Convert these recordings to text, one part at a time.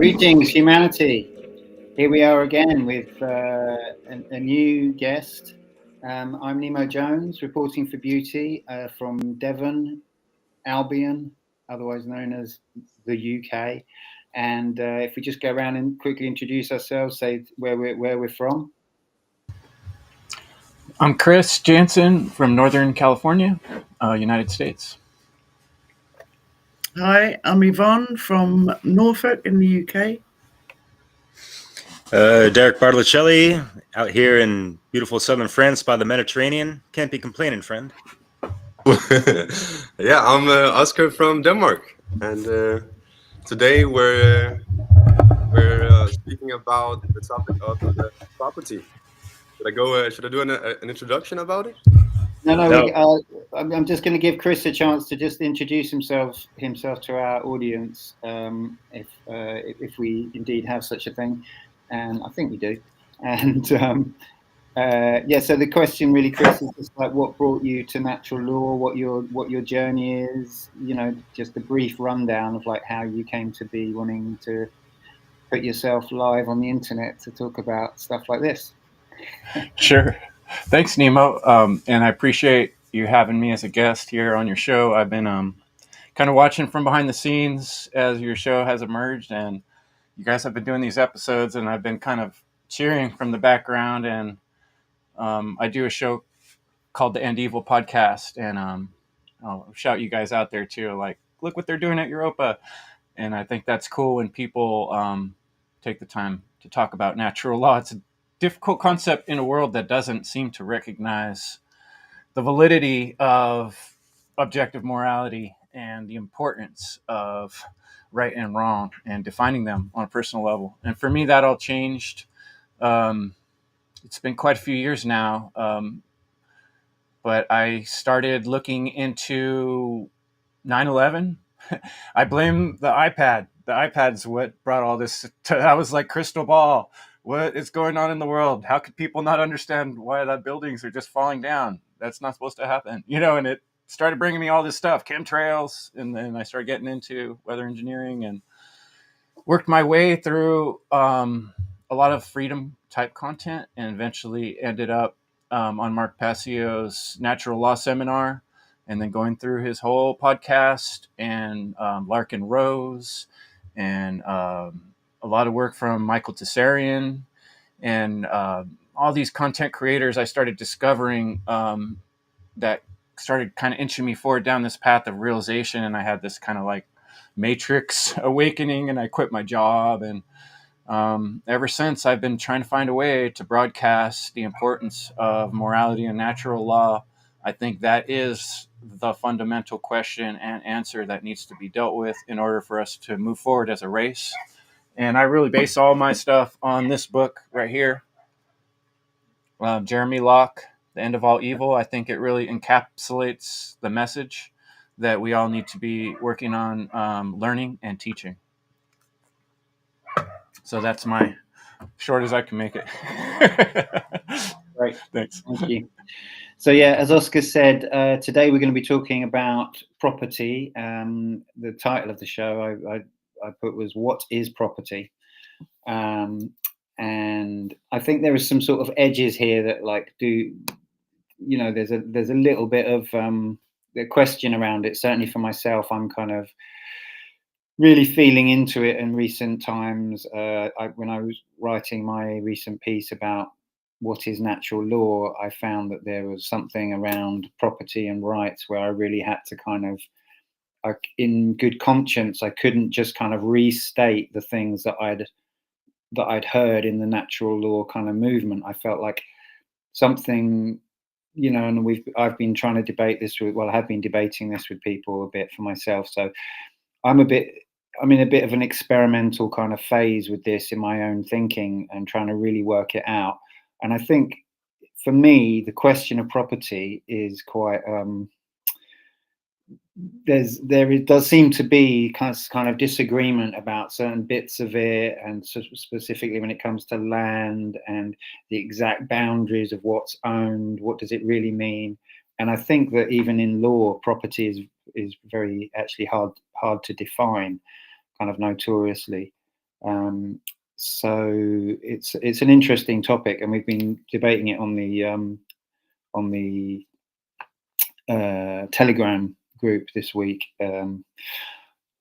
Greetings, humanity. Here we are again with a new guest. I'm Nemo Jones, reporting for Beauty from Devon, Albion, otherwise known as the UK. And if we just go around and quickly introduce ourselves, say where we're from. I'm Chris Jansen from Northern California, United States. Hi, I'm Yvonne from Norfolk in the UK. Derek Bartolocelli out here in beautiful southern France by the Mediterranean. Can't be complaining, friend. Yeah, I'm Oscar from Denmark, and today we're speaking about the topic of property. Should I do an introduction about it? No. I'm just going to give Chris a chance to just introduce himself to our audience, if we indeed have such a thing, and I think we do. And so the question really, Chris, is just like what brought you to natural law, what your journey is. Just a brief rundown of like how you came to be wanting to put yourself live on the internet to talk about stuff like this. Sure. Thanks, Nemo. And I appreciate you having me as a guest here on your show. I've been kind of watching from behind the scenes as your show has emerged, and you guys have been doing these episodes, and I've been kind of cheering from the background. And I do a show called the End Evil Podcast, and I'll shout you guys out there too. Like, look what they're doing at Europa. And I think that's cool when people take the time to talk about natural law. It's a difficult concept in a world that doesn't seem to recognize the validity of objective morality and the importance of right and wrong and defining them on a personal level. And for me, that all changed. It's been quite a few years now, but I started looking into 9/11. I blame the iPad. The iPad's what brought all this. I was like, crystal ball. What is going on in the world? How could people not understand why the buildings are just falling down? That's not supposed to happen, and it started bringing me all this stuff, chemtrails, and then I started getting into weather engineering and worked my way through a lot of freedom type content, and eventually ended up on Mark Passio's natural law seminar, and then going through his whole podcast and Larkin Rose and a lot of work from Michael Tessarian and all these content creators. I started discovering that started kind of inching me forward down this path of realization. And I had this kind of like matrix awakening, and I quit my job. And ever since, I've been trying to find a way to broadcast the importance of morality and natural law. I think that is the fundamental question and answer that needs to be dealt with in order for us to move forward as a race. And I really base all my stuff on this book right here, Jeremy Locke, The End of All Evil. I think it really encapsulates the message that we all need to be working on learning and teaching. So that's my short as I can make it. Great. Thanks. Thank you. So yeah, as Oscar said, today we're going to be talking about property. The title of the show I put was "What is Property?" And I think there is some sort of edges here that there's a little bit of the question around it. Certainly for myself, I'm kind of really feeling into it in recent times. When I was writing my recent piece about what is natural law, I found that there was something around property and rights where I really had to kind of, in good conscience, I couldn't just kind of restate the things that I'd heard in the natural law kind of movement. I felt like something, and I've been trying to debate this I have been debating this with people a bit for myself. So I'm in a bit of an experimental kind of phase with this in my own thinking and trying to really work it out. And I think for me, the question of property is quite, it does seem to be kind of disagreement about certain bits of it, and specifically when it comes to land and the exact boundaries of what's owned, what does it really mean? And I think that even in law, property is very actually hard to define, kind of notoriously. So it's an interesting topic, and we've been debating it on the Telegram group this week,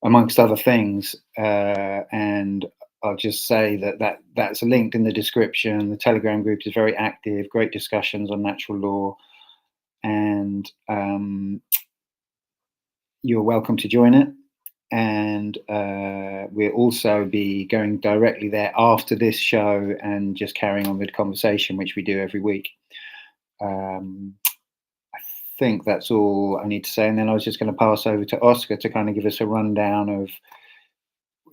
amongst other things. And I'll just say that's linked in the description. The Telegram group is very active, great discussions on natural law, and you're welcome to join it. And we'll also be going directly there after this show and just carrying on with the conversation, which we do every week. I think that's all I need to say. And then I was just going to pass over to Oscar to kind of give us a rundown of,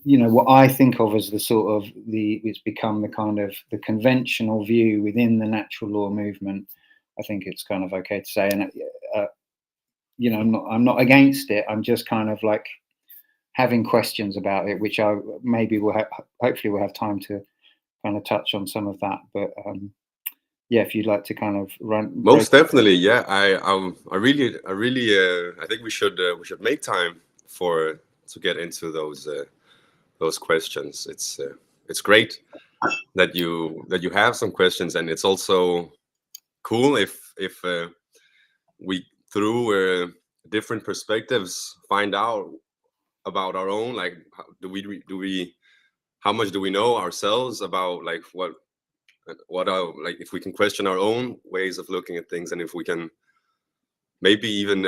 what I think of as the sort of it's become the kind of the conventional view within the natural law movement. I think it's kind of okay to say, and I'm not against it. I'm just kind of like having questions about it, which I maybe hopefully we'll have time to kind of touch on some of that. But yeah, if you'd like to kind of run. Most definitely, yeah. I really I think we should make time to get into those questions. It's great that you have some questions, and it's also cool if we through different perspectives find out about our own, like how much do we know ourselves about, like what are, like, if we can question our own ways of looking at things, and if we can maybe even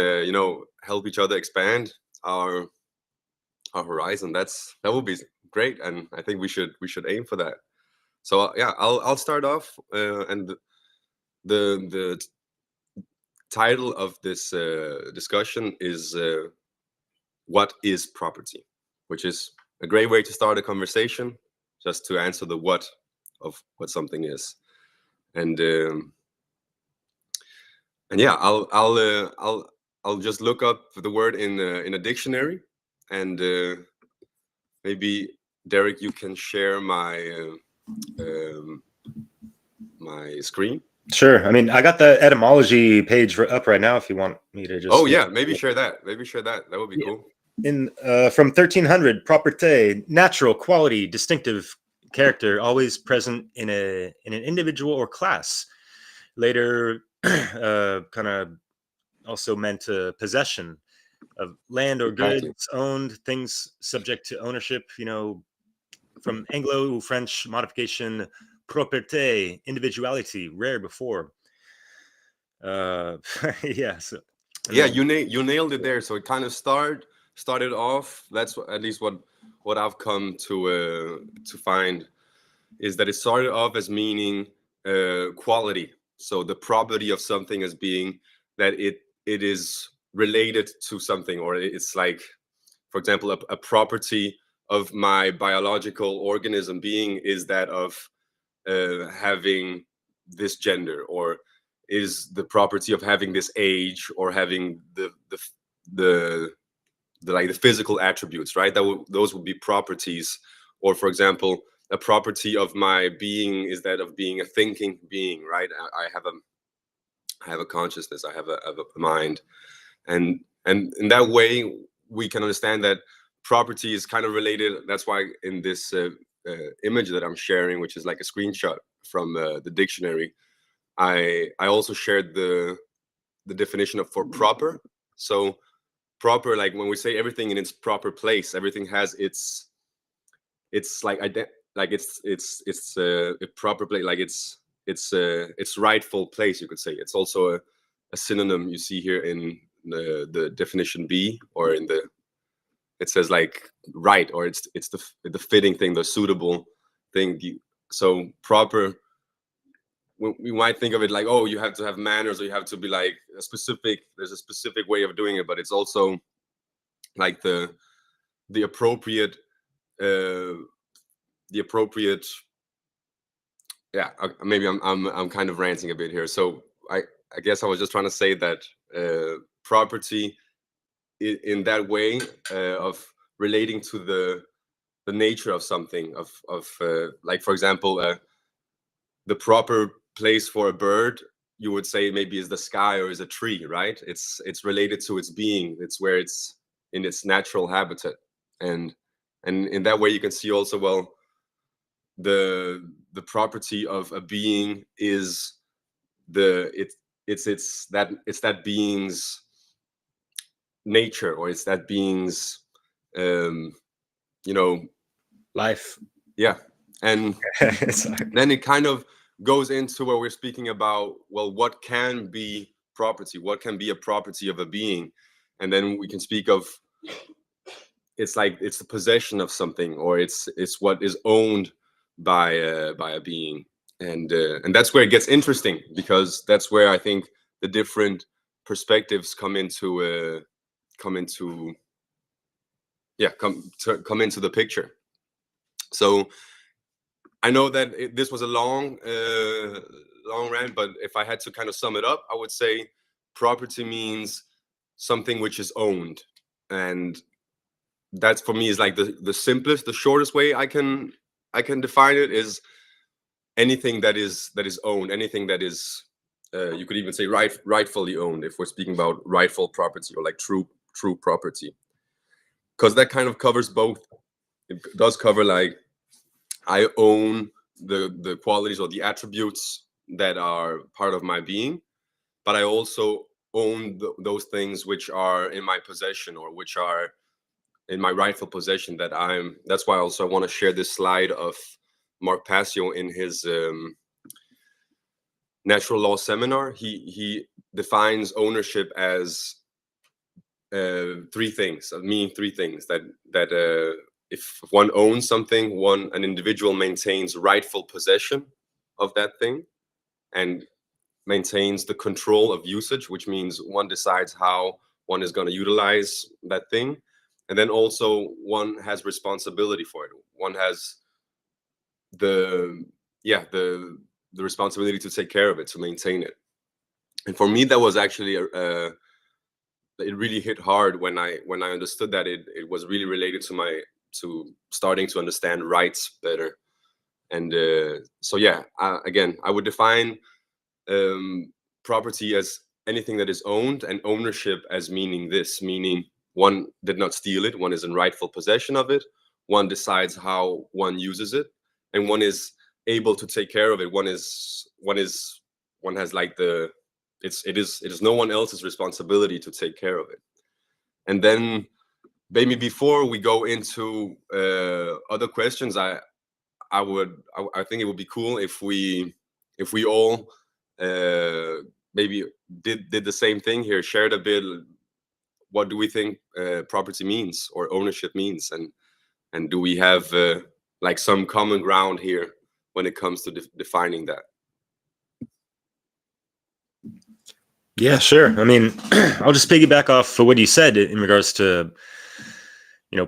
help each other expand our horizon. That would be great, and I think we should aim for that. So yeah, I'll start off, and the title of this discussion is what is property, which is a great way to start a conversation, just to answer the what of what something is. And yeah, I'll just look up the word in a dictionary, and maybe Derek, you can share my my screen. Sure. I mean, I got the etymology page up right now if you want me to just... Oh yeah, maybe share that. That would be cool. In from 1300, properté, natural quality, distinctive character, always present in an individual or class. Later, kind of also meant possession of land or goods, owned, things subject to ownership. From Anglo-French modification, propreté, individuality, rare before. Yeah. So, yeah, you nailed it there. So it kind of started off. That's at least what I've come to find, is that it started off as meaning quality. So the property of something as being that it is related to something, or it's like, for example, a property of my biological organism being is that of having this gender, or is the property of having this age, or having the like the physical attributes, right? Those would be properties. Or for example, a property of my being is that of being a thinking being, right? I have a consciousness, I have a mind, and in that way we can understand that property is kind of related. That's why in this image that I'm sharing, which is like a screenshot from the dictionary, I also shared the definition for proper. So proper, like when we say everything in its proper place, everything has its like it's a proper place, like its rightful place, you could say. It's also a synonym you see here in the definition B, or in the, it says like right, or it's the fitting thing, the suitable thing. So proper, we might think of it like, oh, you have to have manners, or you have to be like there's a specific way of doing it, but it's also like the appropriate yeah. Maybe I'm kind of ranting a bit here. So I guess I was just trying to say that property in that way of relating to the nature of something, of like, for example, the proper place for a bird, you would say maybe is the sky or is a tree, right? It's related to its being. It's where it's in its natural habitat, and in that way you can see also, well, the property of a being is it's that being's nature, or it's that being's Life. yeah. And Sorry. then it kind of goes into where we're speaking about, well, what can be property, what can be a property of a being, and then we can speak of, it's like it's the possession of something, or it's what is owned by a being, and that's where it gets interesting, because that's where I think the different perspectives come into the picture. So I know that this was a long rant, but if I had to kind of sum it up, I would say property means something which is owned, and that's, for me, is like the simplest, the shortest way I can define it, is anything that is owned, anything that is you could even say rightfully owned, if we're speaking about rightful property, or like true property, because that kind of covers both. It does cover, like, I own the qualities or the attributes that are part of my being, but I also own those things which are in my possession, or which are in my rightful possession. That's why also I want to share this slide of Mark Passio in his natural law seminar. He defines ownership as three things, meaning three things, that if one owns something, an individual maintains rightful possession of that thing, and maintains the control of usage, which means one decides how one is going to utilize that thing. And then also one has responsibility for it. One has the responsibility to take care of it, to maintain it. And for me, that was actually it really hit hard when I understood that it was really related to starting to understand rights better. And so yeah, again, I would define property as anything that is owned, and ownership as meaning one did not steal it, one is in rightful possession of it, one decides how one uses it, and one is able to take care of it. One has like it is no one else's responsibility to take care of it. And then maybe before we go into other questions, I think it would be cool if we all maybe did the same thing here, shared a bit. What do we think property means, or ownership means, and do we have like some common ground here when it comes to defining that? Yeah, sure. I mean, I'll just piggyback off of what you said in regards to,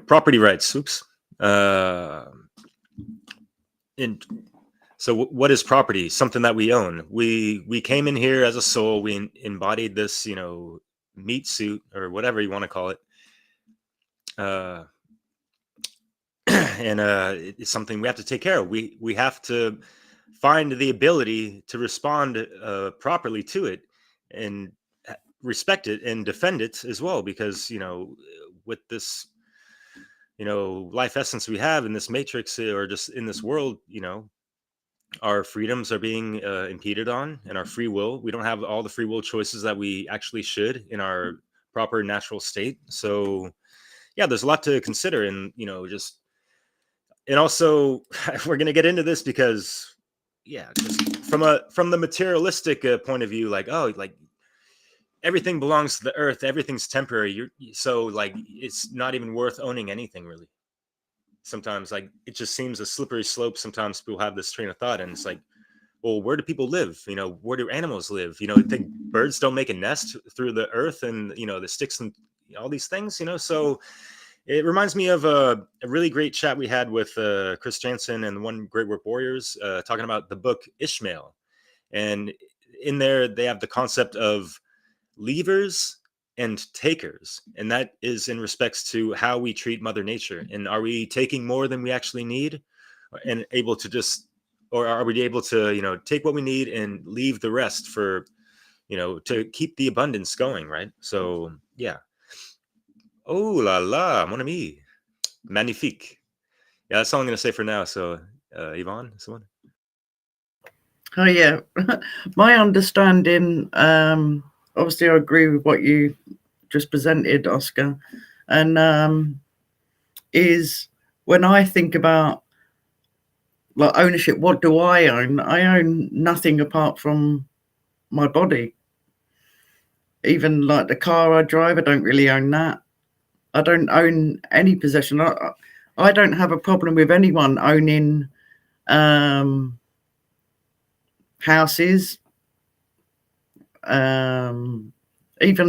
property rights. Oops. And so what is property? Something that we own. We came in here as a soul. We embodied this, meat suit, or whatever you want to call it. And it's something we have to take care of. We have to find the ability to respond properly to it, and respect it and defend it as well, because with this life essence we have in this matrix, or just in this world, our freedoms are being impeded on, and our free will, we don't have all the free will choices that we actually should in our proper natural state. So yeah, there's a lot to consider, and and also we're going to get into this because just from the materialistic point of view, like, oh, like everything belongs to the earth, everything's temporary, so like it's not even worth owning anything, really. Sometimes, like, it just seems a slippery slope. Sometimes people have this train of thought, and it's like, well, where do people live? Where do animals live? I think birds don't make a nest through the earth, and the sticks and all these things. So it reminds me of a really great chat we had with Chris Jansen and the One Great Work Warriors, talking about the book Ishmael. And in there, they have the concept of leavers and takers. And that is in respects to how we treat Mother Nature. And are we taking more than we actually need, and able to or are we able to, take what we need and leave the rest for, to keep the abundance going, right? So, yeah. Oh la la, mon ami. Magnifique. Yeah, that's all I'm going to say for now. So Yvonne, someone? Oh yeah, my understanding. Obviously, I agree with what you just presented, Oscar, and is when I think about like ownership, what do I own? I own nothing apart from my body. Even like the car I drive, I don't really own that. I don't own any possession. I don't have a problem with anyone owning houses, even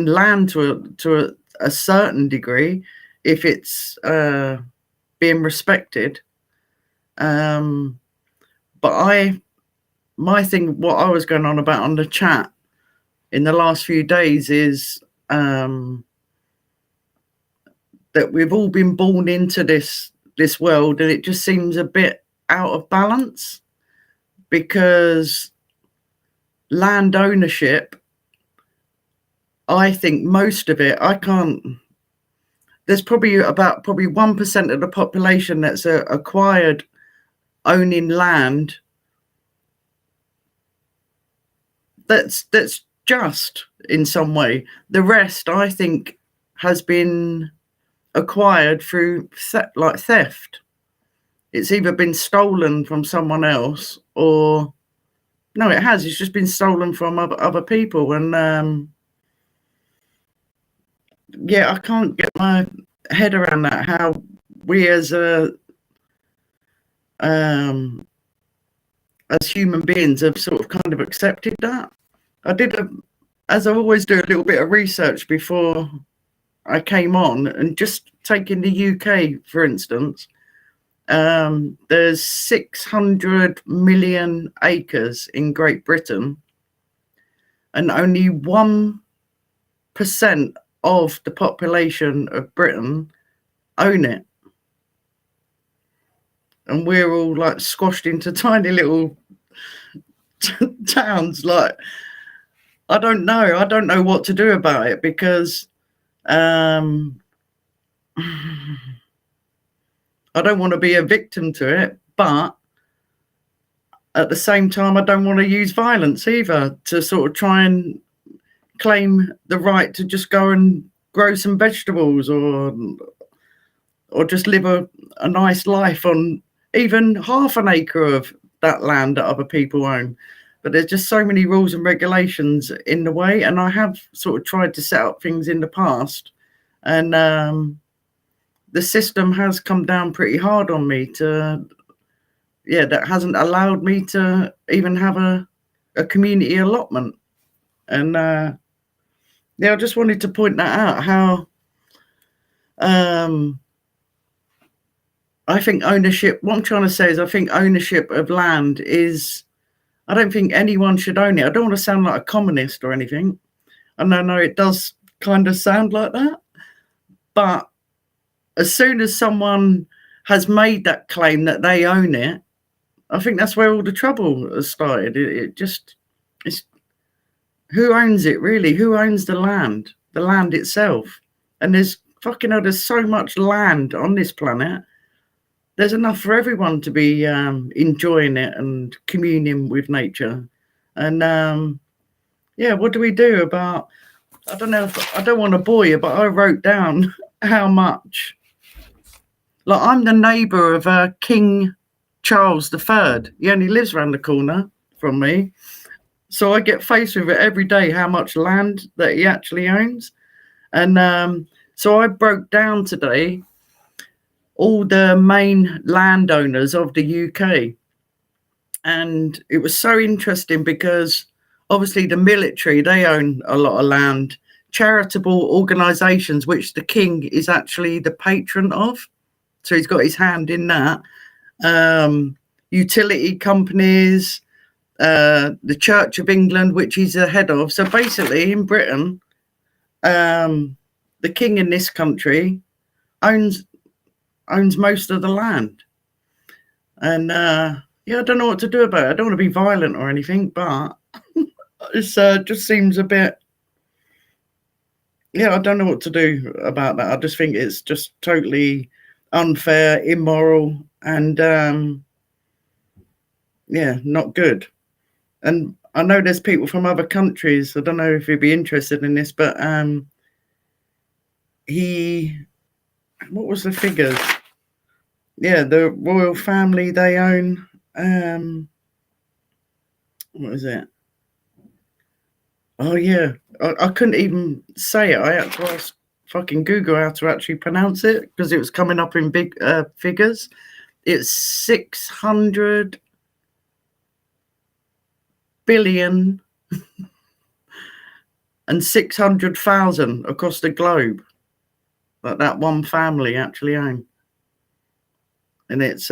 land to a certain degree, if it's being respected. But my thing, what I was going on about on the chat in the last few days is that we've all been born into this world, and it just seems a bit out of balance, because land ownership, I think most of it, there's probably 1% of the population that's acquired owning land that's just in some way. The rest, I think, has been acquired through theft. It's either been stolen from someone else, or no, it has. It's just been stolen from other people, and yeah, I can't get my head around that. How we as human beings have sort of kind of accepted that. I did, as I always do, a little bit of research before I came on, and just taking the UK for instance, there's 600 million acres in Great Britain, and only 1% of the population of Britain own it. And we're all like squashed into tiny little towns. Like, I don't know what to do about it, because I don't want to be a victim to it, but at the same time, I don't want to use violence either to sort of try and claim the right to just go and grow some vegetables, or just live a nice life on even half an acre of that land that other people own. But there's just so many rules and regulations in the way, and I have sort of tried to set up things in the past, and the system has come down pretty hard on me that hasn't allowed me to even have a community allotment. And I just wanted to point that out, how I think ownership, what I'm trying to say is, I think ownership of land is, I don't think anyone should own it. I don't want to sound like a communist or anything. And I know it does kind of sound like that. But as soon as someone has made that claim that they own it, I think that's where all the trouble has started. It's who owns it really? Who owns the land itself? And there's so much land on this planet. There's enough for everyone to be enjoying it and communing with nature. And what do we do about? I don't know. I don't want to bore you, but I wrote down how much. Like, I'm the neighbour of King Charles III. He only lives around the corner from me, so I get faced with it every day, how much land that he actually owns. And so I broke down today all the main landowners of the UK, and it was so interesting because obviously the military, they own a lot of land. Charitable organisations, which the king is actually the patron of, so he's got his hand in that. Utility companies, the Church of England, which he's the head of. So basically, in Britain, the king in this country owns most of the land. And I don't know what to do about it. I don't want to be violent or anything, but it just seems a bit. I don't know what to do about that. I just think it's just totally unfair, immoral, and not good. And I know there's people from other countries. I don't know if you'd be interested in this, but what was the figures? Yeah, the royal family, they own what is it? Oh yeah, I couldn't even say it. I had to ask fucking Google how to actually pronounce it because it was coming up in big figures. It's 600 billion and 600,000 across the globe that one family actually own. And it's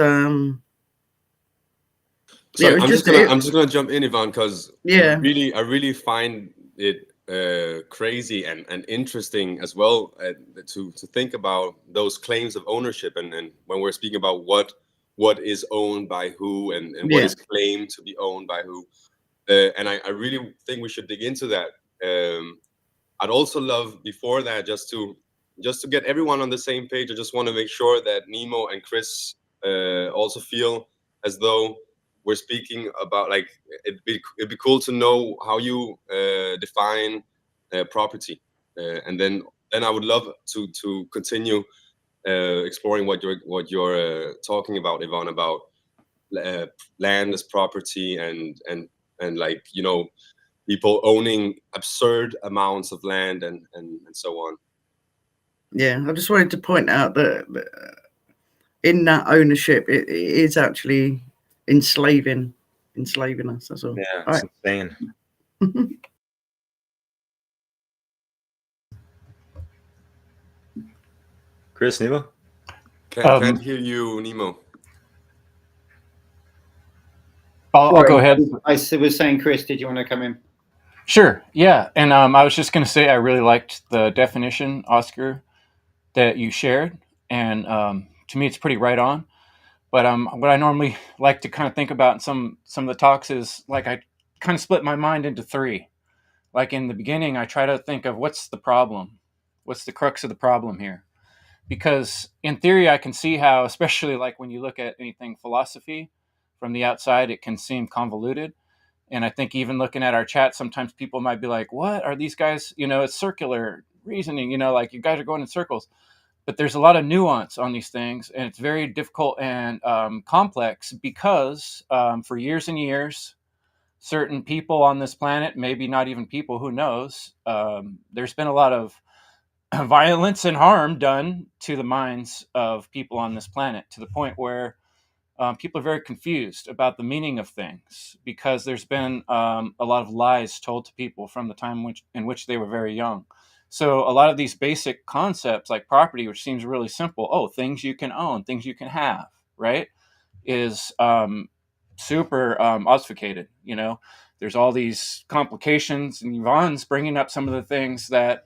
So yeah, I'm just gonna jump in, Ivan, because yeah, I really find it crazy and interesting as well to think about those claims of ownership and when we're speaking about what is owned by who and what is claimed to be owned by who, and I really think we should dig into that. I'd also love before that just to get everyone on the same page. I just want to make sure that Nemo and Chris also feel as though we're speaking about, like, it'd be cool to know how you define property, and then I would love to continue exploring what you're talking about, Ivan, about land as property and like, you know, people owning absurd amounts of land and so on. Yeah, I just wanted to point out that in that ownership, it is actually enslaving us. That's all. Yeah, it's insane. Chris, Nemo? Can't hear you, Nemo. I'll go ahead. I was saying, Chris, did you want to come in? Sure. Yeah. And I was just going to say I really liked the definition, Oscar, that you shared. And to me, it's pretty right on. But what I normally like to kind of think about in some of the talks is, like, I kind of split my mind into three. Like, in the beginning, I try to think of what's the problem? What's the crux of the problem here? Because in theory, I can see how, especially like when you look at anything philosophy from the outside, it can seem convoluted. And I think even looking at our chat, sometimes people might be like, what are these guys? You know, it's circular reasoning, you know, like you guys are going in circles. But there's a lot of nuance on these things. And it's very difficult and complex because for years and years, certain people on this planet, maybe not even people, who knows, there's been a lot of violence and harm done to the minds of people on this planet, to the point where people are very confused about the meaning of things because there's been a lot of lies told to people from the time in which they were very young. So a lot of these basic concepts like property, which seems really simple, things you can own, things you can have, right, is super obfuscated. You know, there's all these complications, and Yvonne's bringing up some of the things that,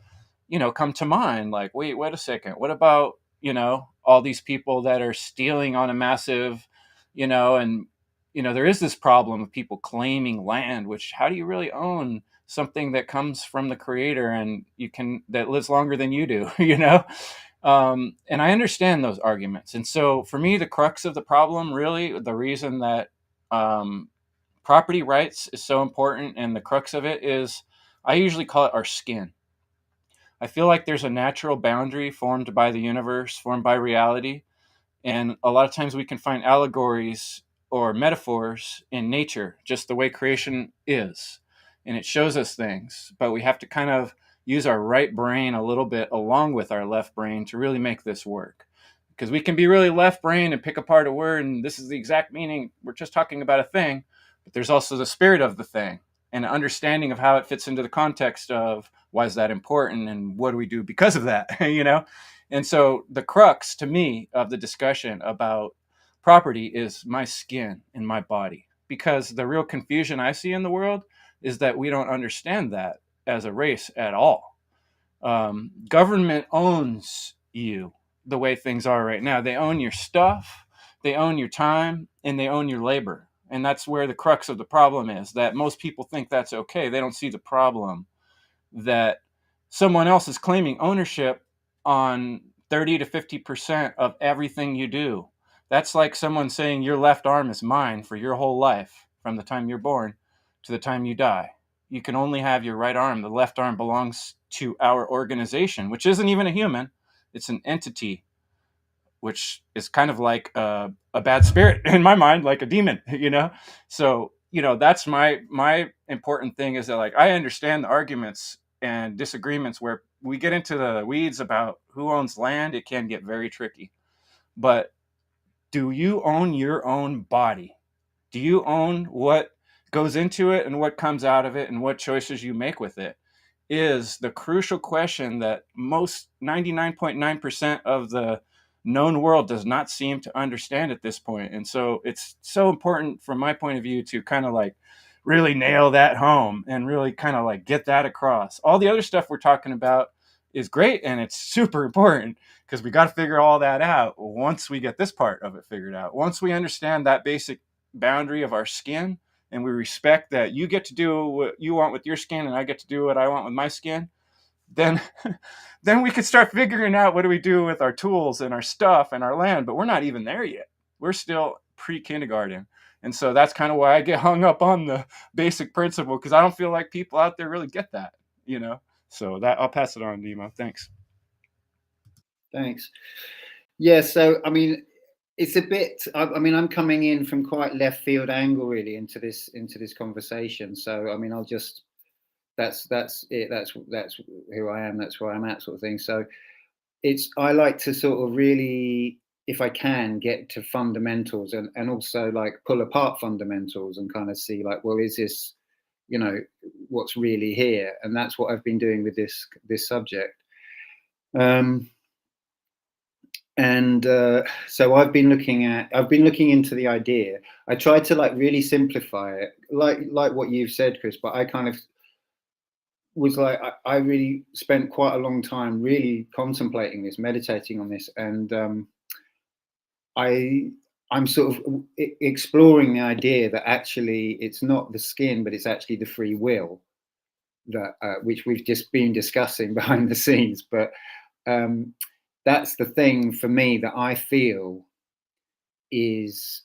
you know, come to mind. Like, wait a second, what about, you know, all these people that are stealing on a massive, you know, and, you know, there is this problem of people claiming land, which, how do you really own something that comes from the creator and that lives longer than you do, you know? And I understand those arguments. And so for me, the crux of the problem, really, the reason that property rights is so important and the crux of it is, I usually call it our skin. I feel like there's a natural boundary formed by the universe, formed by reality. And a lot of times we can find allegories or metaphors in nature, just the way creation is. And it shows us things, but we have to kind of use our right brain a little bit along with our left brain to really make this work. Because we can be really left brain and pick apart a word, and this is the exact meaning. We're just talking about a thing, but there's also the spirit of the thing and an understanding of how it fits into the context of why is that important and what do we do because of that, you know? And so the crux to me of the discussion about property is my skin and my body, because the real confusion I see in the world is that we don't understand that as a race at all. Government owns you the way things are right now. They own your stuff, they own your time, and they own your labor. And that's where the crux of the problem is, that most people think that's okay. They don't see the problem that someone else is claiming ownership on 30 to 50% of everything you do. That's like someone saying your left arm is mine for your whole life, from the time you're born to the time you die. You can only have your right arm. The left arm belongs to our organization, which isn't even a human. It's an entity, which is kind of like a bad spirit in my mind, like a demon, you know? So, you know, that's my important thing, is that, like, I understand the arguments and disagreements where we get into the weeds about who owns land. It can get very tricky. But do you own your own body? Do you own what goes into it and what comes out of it and what choices you make with it? Is the crucial question that most 99.9% of the known world does not seem to understand at this point. And so it's so important from my point of view to kind of like really nail that home and really kind of like get that across. All the other stuff we're talking about is great, and it's super important, because we got to figure all that out once we get this part of it figured out. Once we understand that basic boundary of our skin, and we respect that you get to do what you want with your skin and I get to do what I want with my skin, then then we could start figuring out what do we do with our tools and our stuff and our land. But we're not even there yet. We're still pre-kindergarten. And so that's kind of why I get hung up on the basic principle, because I don't feel like people out there really get that, you know. So that, I'll pass it on, Nemo. Thanks. Thanks. Yeah, so I mean, it's a bit. I mean, I'm coming in from quite left field angle really into this conversation. So I mean, I'll just that's it. That's who I am. That's where I'm at, sort of thing. So I like to sort of really, if I can, get to fundamentals and also like pull apart fundamentals and kind of see like, well, is this, you know, what's really here? And that's what I've been doing with this subject. So I've been looking into the idea. I tried to like really simplify it, like what you've said, Chris, but I kind of was like, I really spent quite a long time really contemplating this, meditating on this, and I'm sort of exploring the idea that actually it's not the skin, but it's actually the free will that which we've just been discussing behind the scenes. But that's the thing for me that I feel is,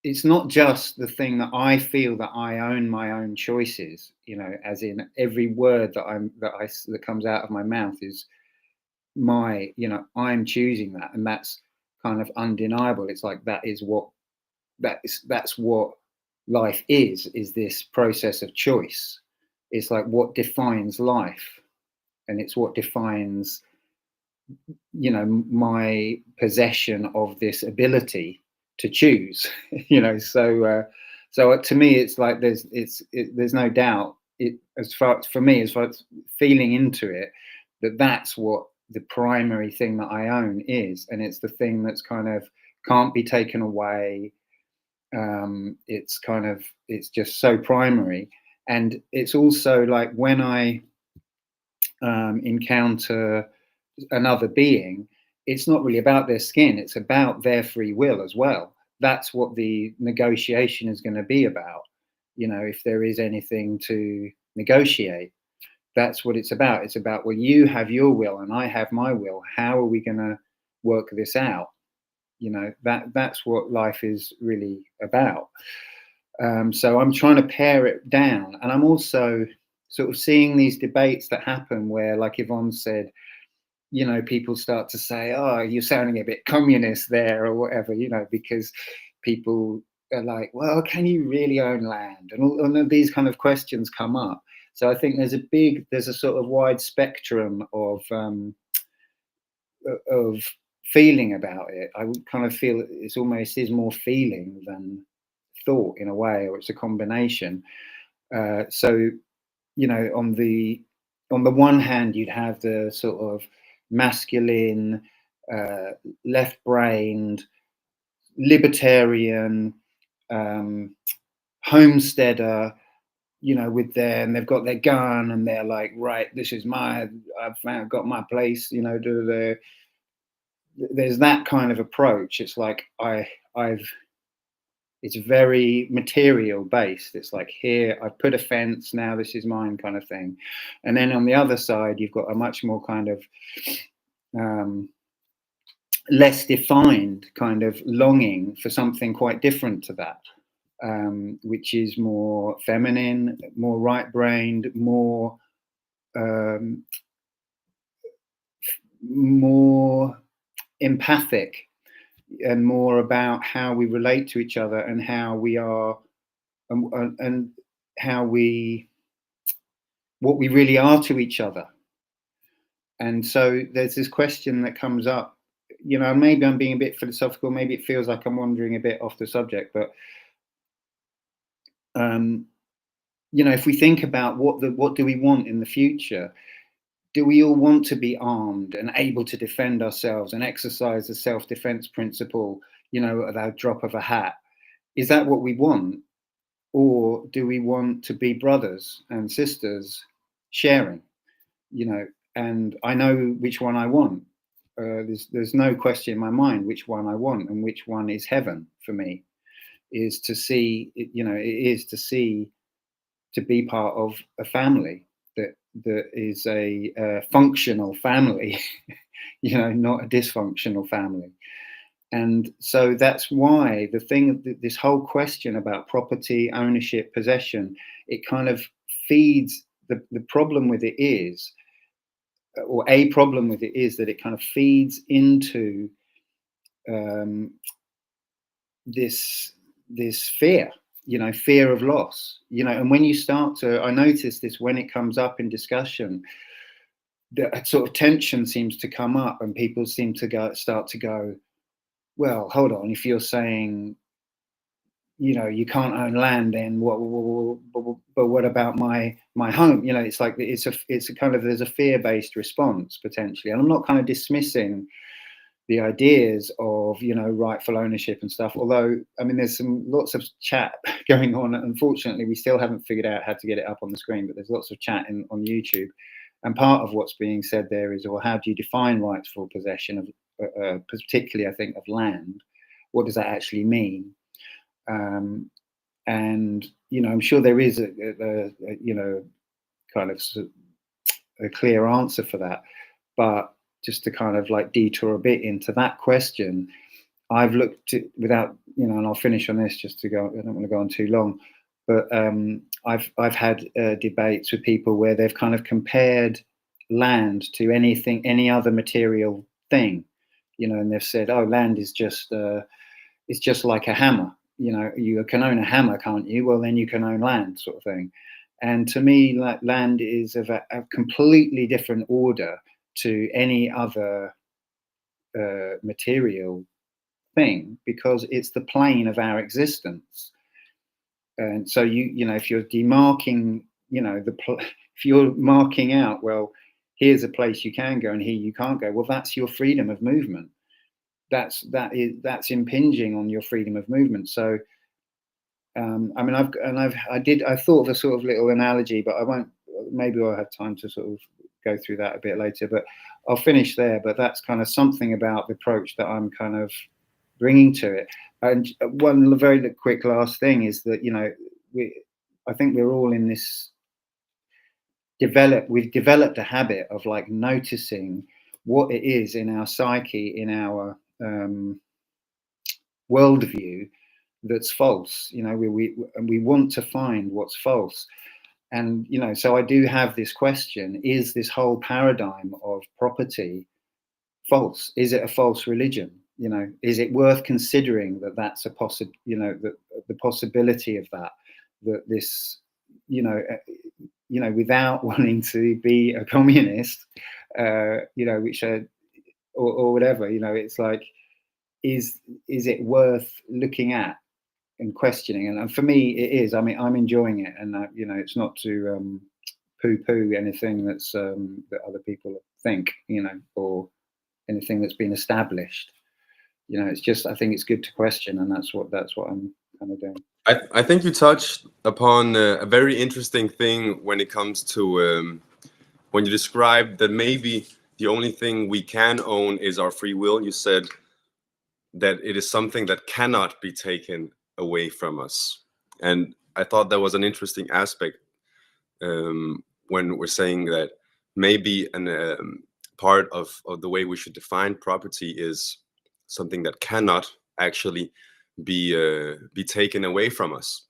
it's not just the thing that I feel that I own my own choices, you know, as in every word that comes out of my mouth is my, you know, I'm choosing that, and that's kind of undeniable. It's like that's what life is this process of choice. It's like what defines life, and it's what defines, you know, my possession of this ability to choose. You know, so to me it's like there's no doubt, as far as feeling into it, that's what the primary thing that I own is, and it's the thing that's kind of can't be taken away. It's just so primary. And it's also like when I encounter another being, it's not really about their skin, it's about their free will as well. That's what the negotiation is going to be about. You know, if there is anything to negotiate, that's what it's about. It's about, well, you have your will and I have my will. How are we going to work this out? You know, that's what life is really about. So I'm trying to pare it down, and I'm also sort of seeing these debates that happen where, like Yvonne said, you know, people start to say, oh, you're sounding a bit communist there or whatever, you know, because people are like, well, can you really own land? And all of these kind of questions come up. So I think there's a sort of wide spectrum of feeling about it. I would kind of feel it's almost is more feeling than thought in a way, or it's a combination. So, you know, on the one hand, you'd have the sort of masculine, left-brained, libertarian, homesteader, you know, and they've got their gun and they're like, right, this is I've got my place, you know, there's that kind of approach. It's like it's very material based. It's like, here, I've put a fence, now this is mine, kind of thing. And then on the other side, you've got a much more kind of less defined kind of longing for something quite different to that, which is more feminine, more right-brained, more empathic, and more about how we relate to each other and how we are, and how what we really are to each other. And so there's this question that comes up, you know, maybe I'm being a bit philosophical, maybe it feels like I'm wandering a bit off the subject, but you know, if we think about what do we want in the future, do we all want to be armed and able to defend ourselves and exercise the self-defense principle, you know, at our drop of a hat? Is that what we want? Or do we want to be brothers and sisters sharing, you know? And I know which one I want. There's no question in my mind which one I want, and which one is heaven for me, is to see, you know, it is to see, to be part of a family that is a functional family, you know, not a dysfunctional family. And so that's why this whole question about property, ownership, possession, it kind of feeds, the problem with it is, or a problem with it is that it kind of feeds into this fear, you know, fear of loss, you know. And when you start to, I notice this when it comes up in discussion, the sort of tension seems to come up, and people seem to start to go, well, hold on, if you're saying, you know, you can't own land, then but what about my home? You know, it's like it's a kind of, there's a fear-based response potentially. And I'm not kind of dismissing the ideas of, you know, rightful ownership and stuff, although I mean there's lots of chat going on. Unfortunately, we still haven't figured out how to get it up on the screen, but there's lots of chat on YouTube, and part of what's being said there is, well, how do you define rightful possession of particularly, I think, of land? What does that actually mean? And you know, I'm sure there is a you know, kind of a clear answer for that, but just to kind of like detour a bit into that question, I've looked at, without, you know, and I'll finish on this just to go, I don't want to go on too long, but I've had debates with people where they've kind of compared land to any other material thing, you know, and they've said, oh, land is just it's just like a hammer, you know, you can own a hammer, can't you? Well, then you can own land, sort of thing. And to me, like, land is of a completely different order to any other material thing, because it's the plane of our existence. And so you know, if you're demarking, you know, if you're marking out, well, here's a place you can go and here you can't go, well, that's your freedom of movement. That's impinging on your freedom of movement. So I mean, I thought of a sort of little analogy, but I won't. Maybe I'll have time to sort of go through that a bit later. But I'll finish there. But that's kind of something about the approach that I'm kind of bringing to it. And one very quick last thing is that, you know, I think we're all in this we've developed a habit of like noticing what it is in our psyche, in our worldview, that's false. You know, we want to find what's false. And, you know, so I do have this question, is this whole paradigm of property false? Is it a false religion? You know, is it worth considering that that's a you know, the possibility of that this, you know, without wanting to be a communist, you know, which or whatever, you know, it's like, is it worth looking at and questioning? And for me, it is. I mean, I'm enjoying it, and you know, it's not to poo-poo anything that's that other people think, you know, or anything that's been established. You know, it's just, I think it's good to question, and that's what I'm kind of doing. I think you touched upon a very interesting thing when it comes to when you described that maybe the only thing we can own is our free will. You said that it is something that cannot be taken away from us. And I thought that was an interesting aspect when we're saying that maybe part of the way we should define property is something that cannot actually be taken away from us.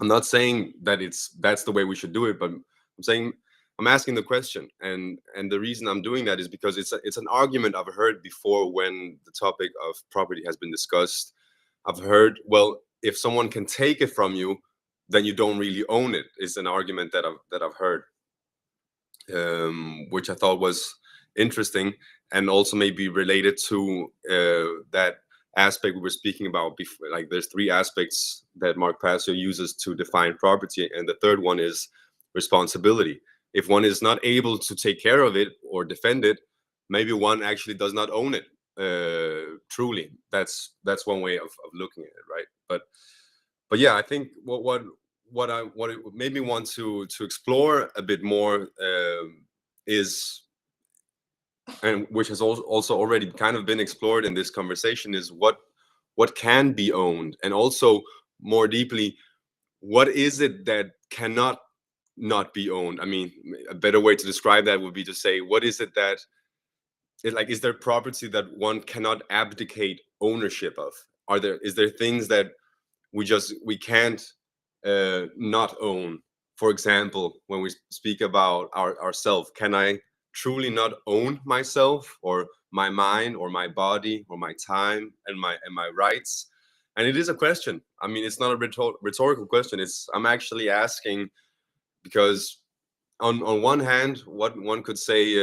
I'm not saying that that's the way we should do it, but I'm asking the question, and the reason I'm doing that is because it's an argument I've heard before when the topic of property has been discussed. I've heard, well, if someone can take it from you, then you don't really own it. Is an argument that I've heard, which I thought was interesting, and also maybe related to that aspect we were speaking about before. Like, there's three aspects that Mark Passio uses to define property, and the third one is responsibility. If one is not able to take care of it or defend it, maybe one actually does not own it truly. That's one way of looking at it, right? But yeah, I think what it made me want to explore a bit more is, and which has also already kind of been explored in this conversation, is what can be owned, and also more deeply, what is it that cannot not be owned? I mean, a better way to describe that would be to say, what is it that is there property that one cannot abdicate ownership of? Is there things that we can't not own? For example, when we speak about ourself, can I truly not own myself, or my mind, or my body, or my time, and my rights? And it is a question. I mean, it's not a rhetorical question. I'm actually asking, because on one hand, what one could say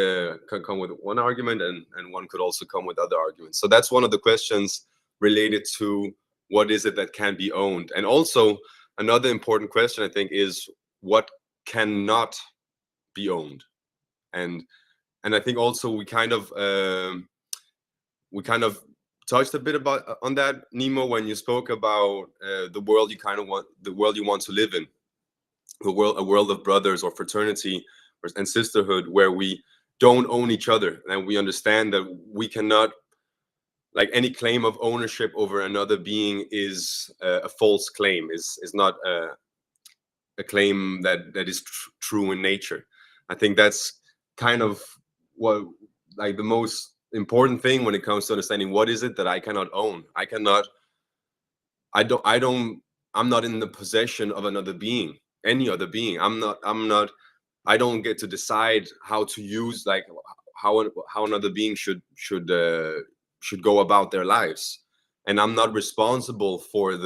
can come with one argument, and one could also come with other arguments. So that's one of the questions related to what is it that can be owned. And also another important question, I think, is what cannot be owned. And I think also we kind of touched a bit on that, Nemo, when you spoke about the world you want to live in, a world of brothers or fraternity and sisterhood, where we don't own each other, and we understand that we cannot, like, any claim of ownership over another being is a false claim, is not a claim that is true in nature. I think that's kind of what, like, the most important thing when it comes to understanding what is it that I cannot own. I'm not in the possession of another being, any other being. I don't get to decide how to use, like, how another being should go about their lives, and I'm not responsible for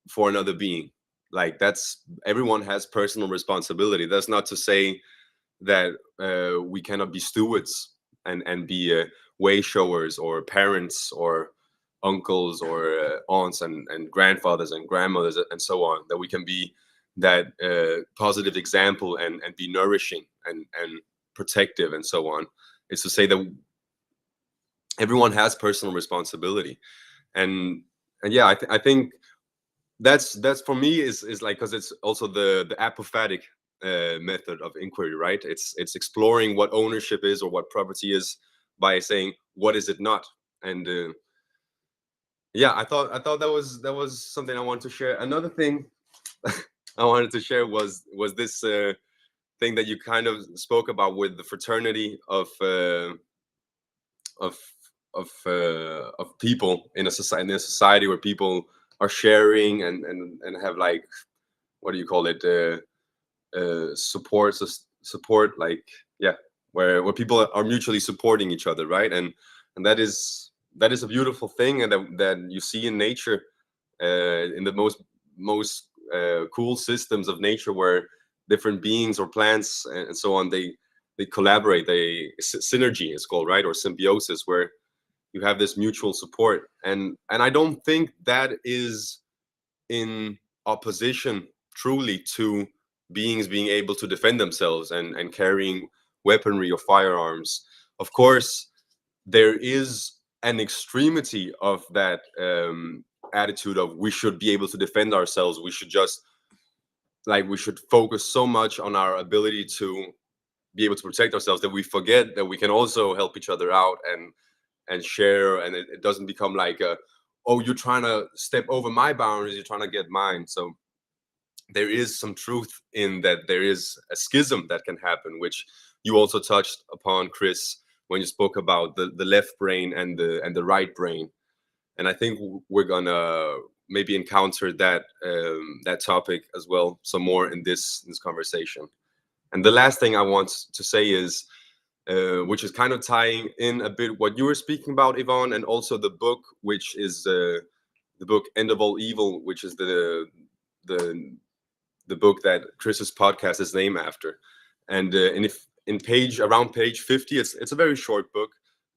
for another being. Like, everyone has personal responsibility. That's not to say that we cannot be stewards and be way showers, or parents, or uncles, or aunts, and grandfathers and grandmothers, and so on, that we can be that positive example and be nourishing and protective, and so on. It's to say that everyone has personal responsibility. And yeah, I think that's for me is like, because it's also the apophatic method of inquiry, right? It's exploring what ownership is, or what property is, by saying, what is it not? And yeah, I thought that was something I wanted to share. Another thing I wanted to share was this thing that you kind of spoke about with the fraternity of people in a society where people are sharing and have, like, what do you call it, support, like, yeah, where people are mutually supporting each other, right? And that is a beautiful thing, and that you see in nature, in the most cool systems of nature, where different beings or plants and so on, they collaborate. Synergy is called, right? Or symbiosis, where you have this mutual support. And I don't think that is in opposition truly to beings being able to defend themselves and carrying weaponry or firearms. Of course, there is an extremity of that attitude of, we should be able to defend ourselves. We should just, like, we should focus so much on our ability to be able to protect ourselves that we forget that we can also help each other out and share. And it doesn't become like oh, you're trying to step over my boundaries, you're trying to get mine. So there is some truth in that. There is a schism that can happen, which you also touched upon, Chris, when you spoke about the left brain and the right brain. And I think we're gonna maybe encounter that that topic as well some more in this conversation. And the last thing I want to say is, which is kind of tying in a bit what you were speaking about, Yvonne, and also the book, which is the book End of All Evil, which is the book that Chris's podcast is named after. And if around page 50, it's a very short book.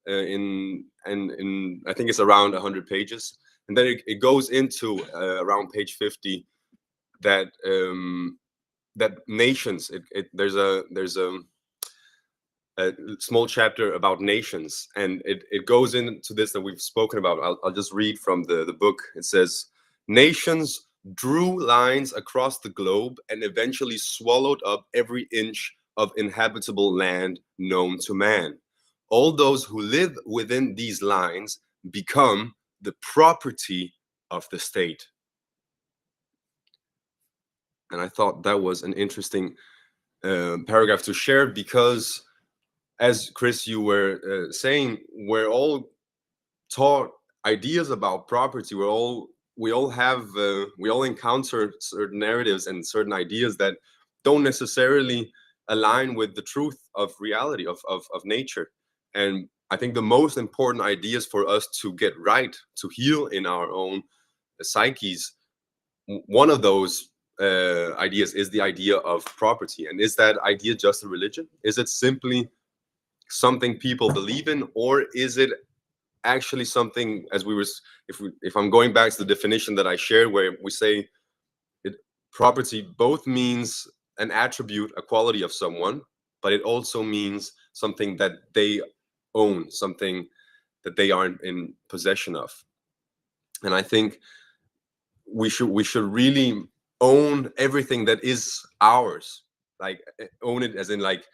In I think it's around 100 pages, and then it goes into around page 50 that that nations. There's a small chapter about nations, and it goes into this that we've spoken about. I'll just read from the book. It says, nations drew lines across the globe and eventually swallowed up every inch of inhabitable land known to man. All those who live within these lines become the property of the state. And I thought that was an interesting paragraph to share, because as Chris, you were saying, we're all taught ideas about property. We all encounter certain narratives and certain ideas that don't necessarily align with the truth of reality, of nature. And I think the most important ideas for us to get right, to heal in our own psyches, one of those ideas is the idea of property. And is that idea just a religion? Is it simply something people believe in, or is it actually something, as if I'm going back to the definition that I shared, where we say property both means an attribute, a quality of someone, but it also means something that they own, something that they are in possession of. And I think we should really own everything that is ours, like own it as in, like,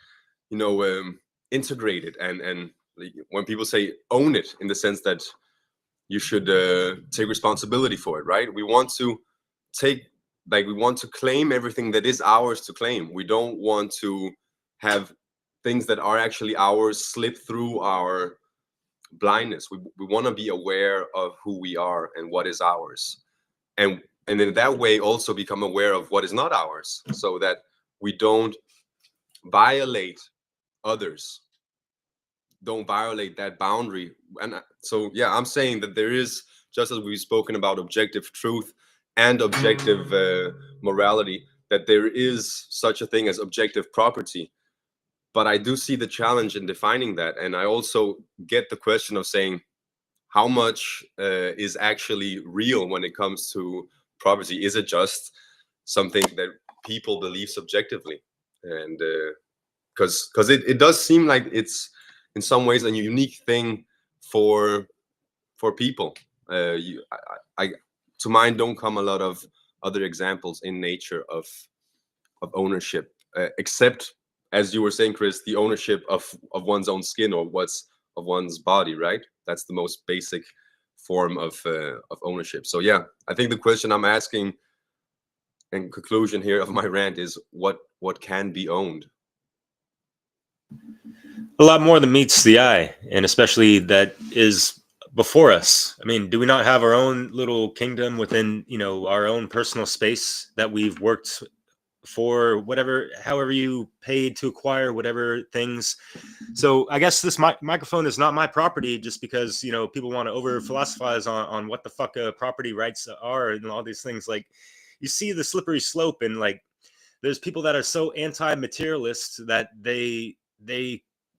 integrate it. And when people say own it, in the sense that you should take responsibility for it, right? We want to claim everything that is ours to claim. We don't want to have things that are actually ours slip through our blindness. We want to be aware of who we are and what is ours, and in that way also become aware of what is not ours, so that we don't violate others, don't violate that boundary. And so, yeah, I'm saying that there is, just as we've spoken about objective truth and objective morality, that there is such a thing as objective property. But I do see the challenge in defining that. And I also get the question of saying, how much is actually real when it comes to property? Is it just something that people believe subjectively? And because it does seem like it's in some ways a unique thing for people. To mind don't come a lot of other examples in nature of ownership, except, as you were saying, Chris, the ownership of one's own skin, or of one's body, right? That's the most basic form of ownership. So yeah, I think the question I'm asking in conclusion here of my rant is, what can be owned? A lot more than meets the eye, and especially that is before us. I mean, do we not have our own little kingdom within, our own personal space that we've worked for, however you paid to acquire whatever things? So I guess this microphone is not my property, just because, people want to over philosophize on what the fuck property rights are and all these things. Like, you see the slippery slope, and like, there's people that are so anti-materialist that they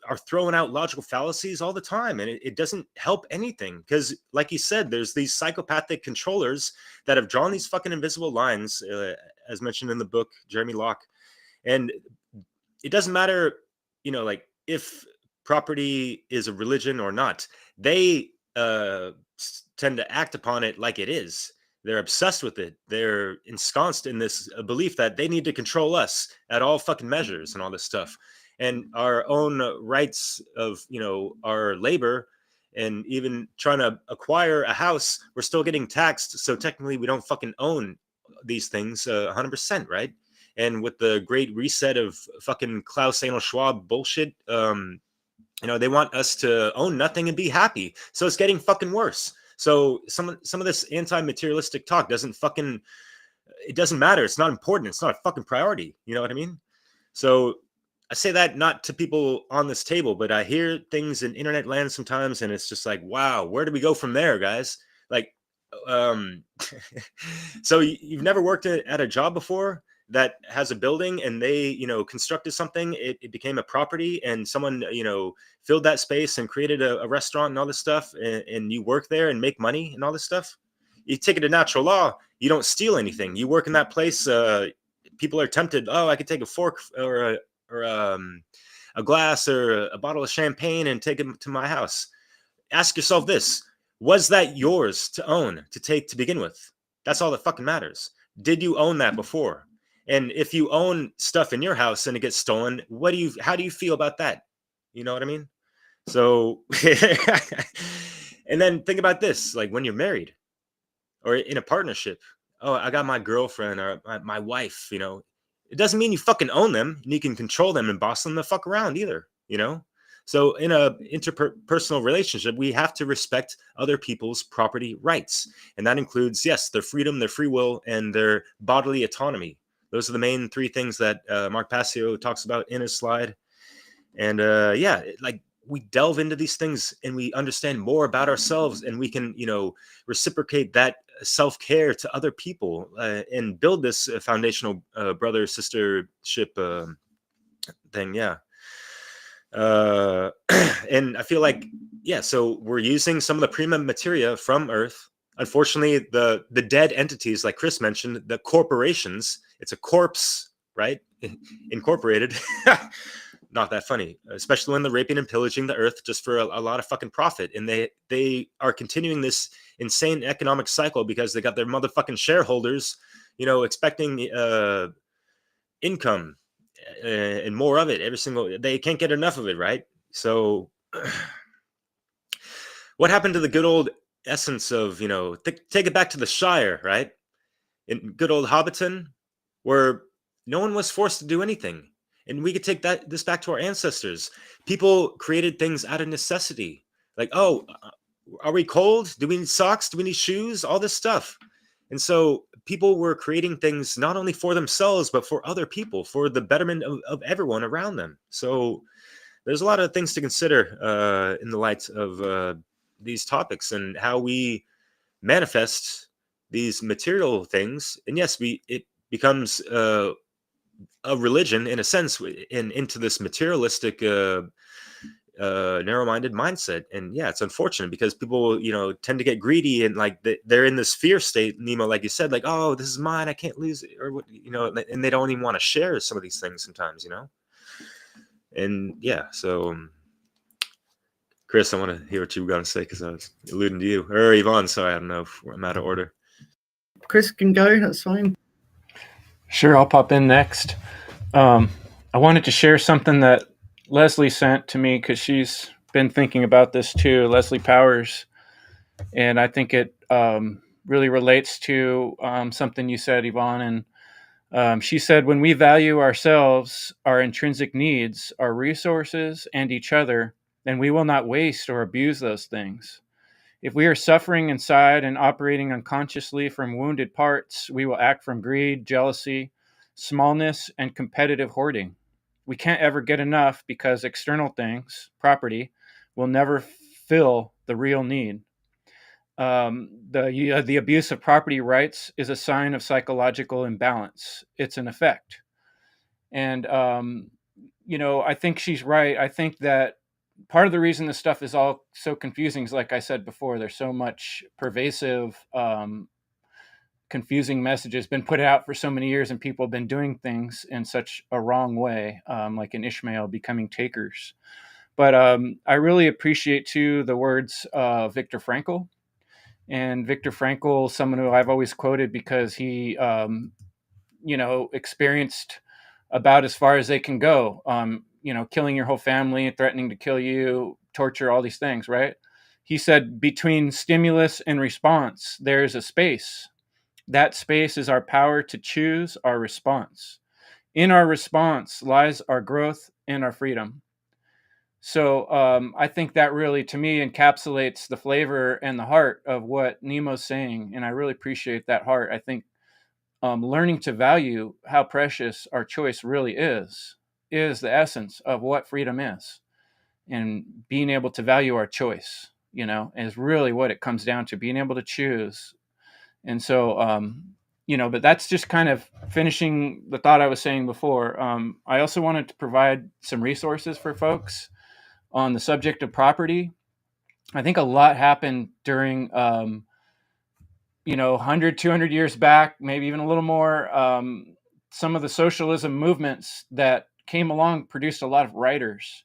are throwing out logical fallacies all the time, and it doesn't help anything, because, like you said, there's these psychopathic controllers that have drawn these fucking invisible lines, as mentioned in the book, Jeremy Locke. And it doesn't matter, like, if property is a religion or not. They tend to act upon it like it is. They're obsessed with it. They're ensconced in this belief that they need to control us at all fucking measures and all this stuff. And our own rights of, our labor, and even trying to acquire a house, we're still getting taxed. So technically we don't fucking own these things 100%, right? And with the great reset of fucking Klaus Schwab bullshit, They want us to own nothing and be happy. So it's getting fucking worse. So some of this anti-materialistic talk it doesn't matter. It's not important. It's not a fucking priority. You know what I mean? So I say that not to people on this table, but I hear things in internet land sometimes, and it's just like, wow, where do we go from there, guys? Like, so you've never worked at a job before that has a building, and they, constructed something. It became a property, and someone, filled that space and created a restaurant and all this stuff, and you work there and make money and all this stuff. You take it to natural law. You don't steal anything. You work in that place. People are tempted. Oh, I could take a fork or a glass or a bottle of champagne and take it to my house. Ask yourself this: was that yours to own, to take, to begin with? That's all that fucking matters. Did you own that before? And if you own stuff in your house and it gets stolen, how do you feel about that? You know what I mean? So, and then think about this: like when you're married or in a partnership. Oh, I got my girlfriend or my wife. It doesn't mean you fucking own them and you can control them and boss them the fuck around either. So in a interpersonal relationship, we have to respect other people's property rights. And that includes, yes, their freedom, their free will, and their bodily autonomy. Those are the main three things that Mark Passio talks about in his slide. And we delve into these things and we understand more about ourselves, and we can, reciprocate that self-care to other people and build this foundational brother sistership thing. Yeah. And I feel like, so we're using some of the prima materia from Earth. Unfortunately, the dead entities, like Chris mentioned, the corporations, it's a corpse, right? Incorporated. Not that funny, especially when they're raping and pillaging the Earth just for a lot of fucking profit. And they are continuing this insane economic cycle because they got their motherfucking shareholders, expecting income and more of it. They can't get enough of it, right? So what happened to the good old essence of, take it back to the Shire, right? In good old Hobbiton, where no one was forced to do anything. And we could take this back to our ancestors. People created things out of necessity. Like, oh, are we cold? Do we need socks? Do we need shoes? All this stuff. And so people were creating things not only for themselves, but for other people, for the betterment of everyone around them. So there's a lot of things to consider in the light of these topics and how we manifest these material things. And yes, it becomes a religion in a sense, into this materialistic narrow-minded mindset. And it's unfortunate because people tend to get greedy and like they're in this fear state, Nemo, like you said, like, oh, this is mine, I can't lose it, or what, and they don't even want to share some of these things sometimes. And so Chris, I want to hear what you were going to say because I was alluding to you, or Yvonne. Sorry, I don't know if I'm out of order. Chris can go, that's fine. Sure, I'll pop in next. I wanted to share something that Leslie sent to me because she's been thinking about this too, Leslie Powers. And I think it really relates to something you said, Yvonne. And she said, when we value ourselves, our intrinsic needs, our resources, and each other, then we will not waste or abuse those things. If we are suffering inside and operating unconsciously from wounded parts, we will act from greed, jealousy, smallness, and competitive hoarding. We can't ever get enough because external things, property, will never fill the real need. The abuse of property rights is a sign of psychological imbalance. It's an effect. And, I think she's right. I think that part of the reason this stuff is all so confusing is, like I said before, there's so much pervasive, confusing messages been put out for so many years, and people have been doing things in such a wrong way, like in Ishmael becoming takers. But I really appreciate, too, the words of Viktor Frankl. And Viktor Frankl, someone who I've always quoted because he, experienced about as far as they can go, killing your whole family, threatening to kill you, torture, all these things, right? He said, between stimulus and response, there's a space. That space is our power to choose our response. In our response lies our growth and our freedom. So I think that really, to me, encapsulates the flavor and the heart of what Nemo's saying, and I really appreciate that heart. I think learning to value how precious our choice really is the essence of what freedom is, and being able to value our choice, is really what it comes down to, being able to choose. And so, but that's just kind of finishing the thought I was saying before. I also wanted to provide some resources for folks on the subject of property. I think a lot happened during, 100, 200 years back, maybe even a little more. Some of the socialism movements that came along produced a lot of writers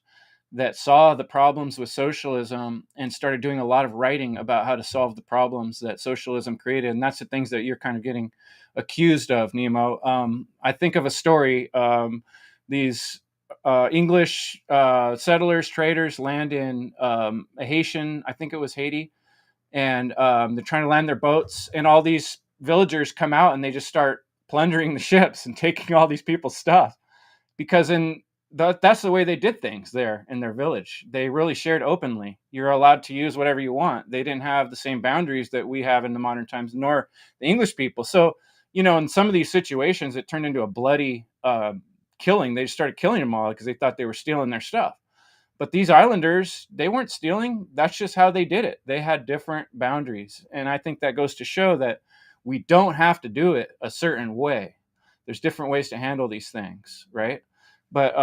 that saw the problems with socialism and started doing a lot of writing about how to solve the problems that socialism created. And that's the things that you're kind of getting accused of, Nemo. I think of a story. These English settlers, traders land in a Haitian, I think it was Haiti, and they're trying to land their boats, and all these villagers come out and they just start plundering the ships and taking all these people's stuff, because that's the way they did things there in their village. They really shared openly. You're allowed to use whatever you want. They didn't have the same boundaries that we have in the modern times, nor the English people. So, in some of these situations, it turned into a bloody killing. They just started killing them all because they thought they were stealing their stuff. But these islanders, they weren't stealing. That's just how they did it. They had different boundaries. And I think that goes to show that we don't have to do it a certain way. There's different ways to handle these things, right? But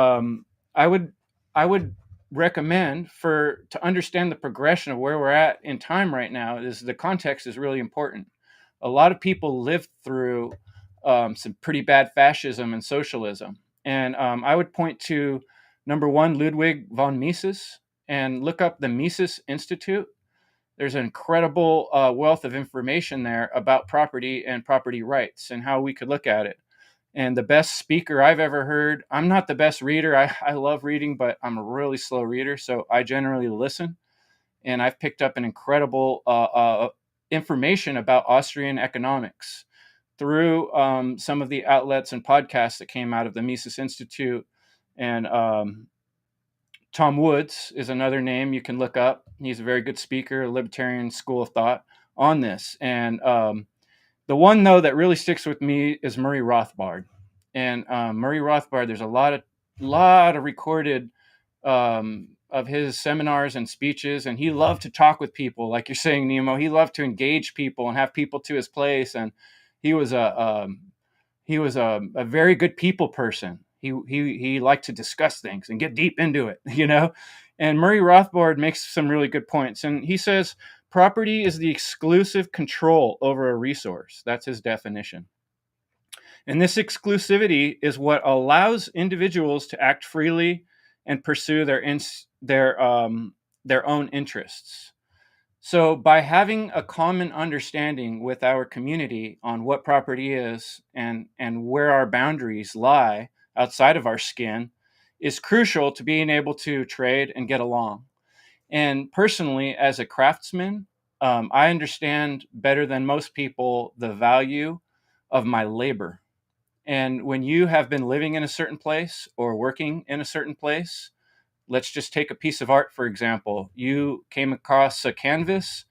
I would recommend, to understand the progression of where we're at in time right now, is the context is really important. A lot of people lived through some pretty bad fascism and socialism. And I would point to, number one, Ludwig von Mises, and look up the Mises Institute. There's an incredible wealth of information there about property and property rights and how we could look at it. And the best speaker I've ever heard, I'm not the best reader. I love reading, but I'm a really slow reader, so I generally listen. And I've picked up an incredible information about Austrian economics through some of the outlets and podcasts that came out of the Mises Institute. And Tom Woods is another name you can look up. He's a very good speaker, a libertarian school of thought on this. And the one, though, that really sticks with me is Murray Rothbard. And Murray Rothbard, there's a lot of recorded of his seminars and speeches, and he loved to talk with people, like you're saying, Nemo. He loved to engage people and have people to his place, and he was a very good people person. He liked to discuss things and get deep into it, And Murray Rothbard makes some really good points, and he says property is the exclusive control over a resource. That's his definition. And this exclusivity is what allows individuals to act freely and pursue their own interests. So by having a common understanding with our community on what property is and where our boundaries lie outside of our skin is crucial to being able to trade and get along. And personally, as a craftsman, I understand better than most people the value of my labor. And when you have been living in a certain place or working in a certain place, let's just take a piece of art, for example. You came across a canvas